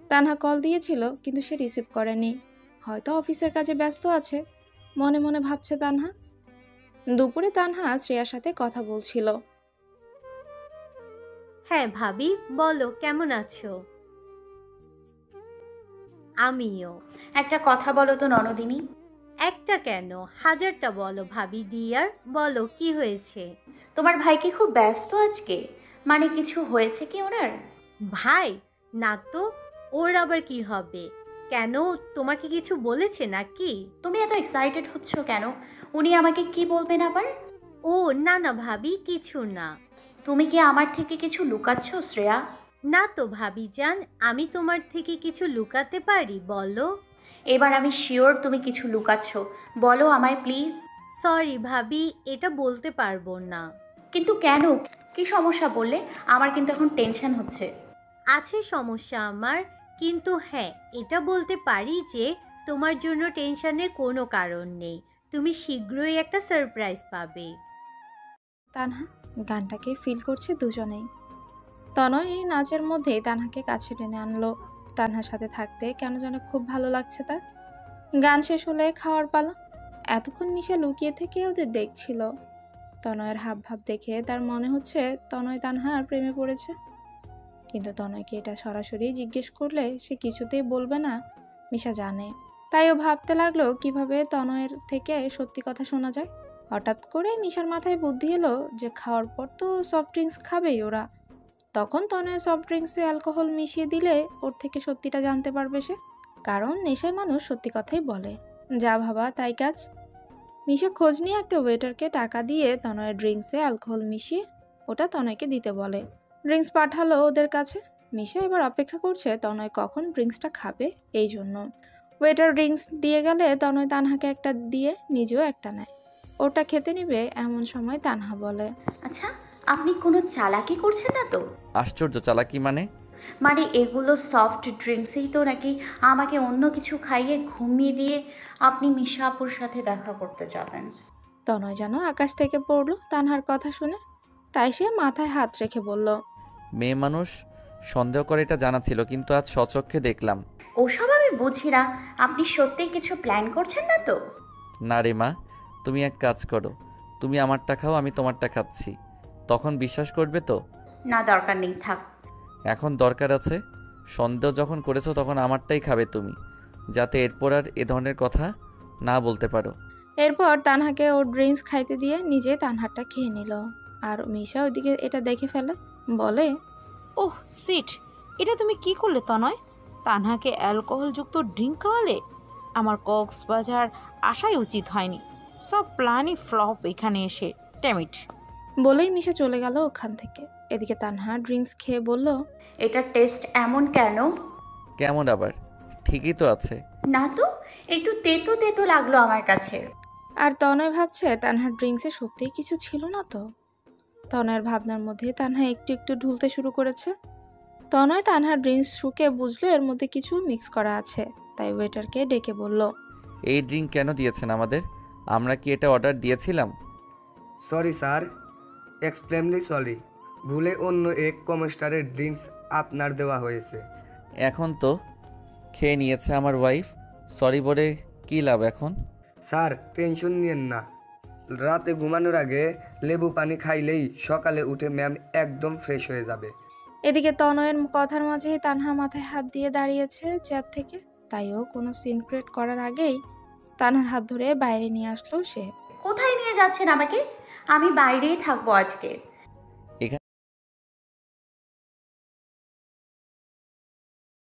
তানহা কল দিয়েছিল কিন্তু সে রিসিভ করেনি, হয়তো অফিসের কাজে ব্যস্ত আছে, মনে মনে ভাবছে তানহা। দুপুরে তানহা শ্রেয়ার সাথে কথা বলছিল। হ্যাঁ ভাবি, বলো কেমন আছো? আমিও। একটা কথা বলো তো ননদিনী। একটা কেন, হাজারটা বলো ভাবি ডিয়ার, বলো কি হয়েছে? তোমার ভাই কি খুব ব্যস্ত আজকে? মানে কিছু হয়েছে কি ওনার? ভাই? না তো, ওর আবার কি হবে? কেন, তোমাকে কিছু বলেছে নাকি? তুমি এত এক্সাইটেড হচ্ছ কেন? উনি আমাকে কি বলবেন আবার? ও না না ভাবি, কিছু না। তুমি কি আমার থেকে কিছু লুকাচ্ছ শ্রেয়া? না তো ভাবি জান, আমি তোমার থেকে কিছু লুকাতে পারি? বলো। এবার আমি শিওর তুমি কিছু লুকাচ্ছ, বলো আমায় প্লিজ। সরি ভাবি, এটা বলতে পারবো না। কিন্তু কেন? কি সমস্যা বললে? আমার কিন্তু এখন টেনশন হচ্ছে। আছে সমস্যা আমার, কিন্তু হ্যাঁ এটা বলতে পারি যে তোমার জন্য টেনশনের কোনো কারণ নেই। তুমি শীঘ্রই একটা সারপ্রাইজ পাবে। তানহা গানটাকে ফিল করছে দুজনেই। তনয় এই নাচের মধ্যেই তানহাকে কাছে টেনে আনলো। তানহার সাথে থাকতে কেন যেন খুব ভালো লাগছে তার। গান শেষ হলে খাওয়ার পালা। এতক্ষণ মিশা লুকিয়ে থেকে ওদের দেখছিল। তনয়ের হাব ভাব দেখে তার মনে হচ্ছে তনয় তানহার প্রেমে পড়েছে, কিন্তু তনয়কে এটা সরাসরি জিজ্ঞেস করলে সে কিছুতেই বলবে না, মিশা জানে। তাই ও ভাবতে লাগলো কিভাবে তনয়ের থেকে সত্যি কথা শোনা যায়। হঠাৎ করে মিশার মাথায় বুদ্ধি এলো যে খাওয়ার পর তো সফট ড্রিঙ্কস খাবেই ওরা। তখন তনয় সফট ড্রিঙ্কসে অ্যালকোহল মিশিয়ে দিলে ওর থেকে সত্যিটা জানতে পারবে সে, কারণ নেশায় মানুষ সত্যি কথাই বলে। যা ভাবা তাই কাজ। মিশা খোঁজ নিয়ে একটা ওয়েটারকে টাকা দিয়ে তনয়ের ড্রিঙ্কসে অ্যালকোহল মিশিয়ে ওটা তনয়কে দিতে বলে। ড্রিঙ্কস পাঠালো ওদের কাছে। মিশা এবার অপেক্ষা করছে তনয় কখন ড্রিঙ্কসটা খাবে, এই জন্য। ওয়েটার ড্রিঙ্কস দিয়ে গেলে তনয় তানহাকে একটা দিয়ে নিজেও একটা নেয়। ওটা খেতে নিবে এমন সময় তানহা বলে, আচ্ছা আপনি কোনো চালাকি করছেন না তো? আশ্চর্য, চালাকি মানে? মানে এগুলো সফট ড্রিঙ্কসেই তো নাকি আমাকে অন্য কিছু খাইয়ে ঘুমিয়ে দিয়ে আপনি মিশা আপুর সাথে দেখা করতে যাবেন? তনয় যেন আকাশ থেকে পড়লো তানহার কথা শুনে, তাই সে মাথায় হাত রেখে বলল, মেয়ে মানুষ সন্দেহ করে এটা জানা ছিল, কিন্তু আজ স্বচক্ষে দেখলাম। ওসব আমি বুঝি না। আপনি সত্যিই কিছু প্ল্যান করছেন না তো? না রে মা, তুমি এক কাজ করো, তুমি আমারটা খাও, আমি তোমারটা খাচ্ছি, তখন বিশ্বাস করবে তো? না, দরকার নেই, থাক। এখন দরকার আছে। সন্দেহ যখন করেছো তখন আমারটাই খাবে তুমি, যাতে এরপর আর এ ধরনের কথা না বলতে পারো। এরপর তানহাকে ওর ড্রিঙ্কস খাইতে দিয়ে নিজে তানহারটা খেয়ে নিল। আর মিশা ওইদিকে এটা দেখে ফেলে, বলে, ওহ সিট, এটা তুমি কি করলে তনয়? তানহাকে অ্যালকোহলযুক্ত ড্রিঙ্ক খাওয়ালে? আমার কক্সবাজার আসাই উচিত হয়নি। সব প্ল্যানই ফ্লপ এখানে এসে, ড্যামিট। বলেই মিশা চলে গেল ওখান থেকে। এদিকে তানহা ড্রিঙ্কস খেয়ে বলল, এটার টেস্ট এমন কেন? কেমন আবার? ঠিকই তো আছে। না তো, একটু তেতো তেতো লাগলো আমার কাছে। আর তনয় ভাবছে তানহার ড্রিঙ্কসে সত্যিই কিছু ছিল না তো। তনয়ের ভাবনার মধ্যে তানহা একটু একটু ঢুলতে শুরু করেছে। তনয় তানহার ড্রিঙ্কস শুকে বুঝলো এর মধ্যে কিছু মিক্স করা আছে, তাই ওয়েটারকে ডেকে বলল, এই ড্রিঙ্ক কেন দিয়েছেন আমাদের? আমরা কি এটা অর্ডার দিয়েছিলাম? Sorry sir, extremely sorry. ভুলে অন্য এক কমস্টারের ড্রিঙ্কস আপনার দেওয়া হয়েছে। এখন তো খেয়ে নিয়েছে আমার ওয়াইফ, সরি বলে কী লাভ এখন? স্যার টেনশন নিয়েন না, রাতে ঘুমানোর আগে লেবু পানি খাইলেই সকালে উঠে ম্যাম একদম ফ্রেশ হয়ে যাবে। এদিকে তনয়ের কথার মাঝেই তানহা মাথায় হাত দিয়ে দাঁড়িয়েছে চেয়ার থেকে, তাইও কোনো সিন ক্রিয়েট করার আগেই তানহার হাত ধরে বাইরে নিয়ে আসলো সে। কোথায় নিয়ে যাচ্ছেন আমাকে? আমি বাইরেই থাকবো আজকে।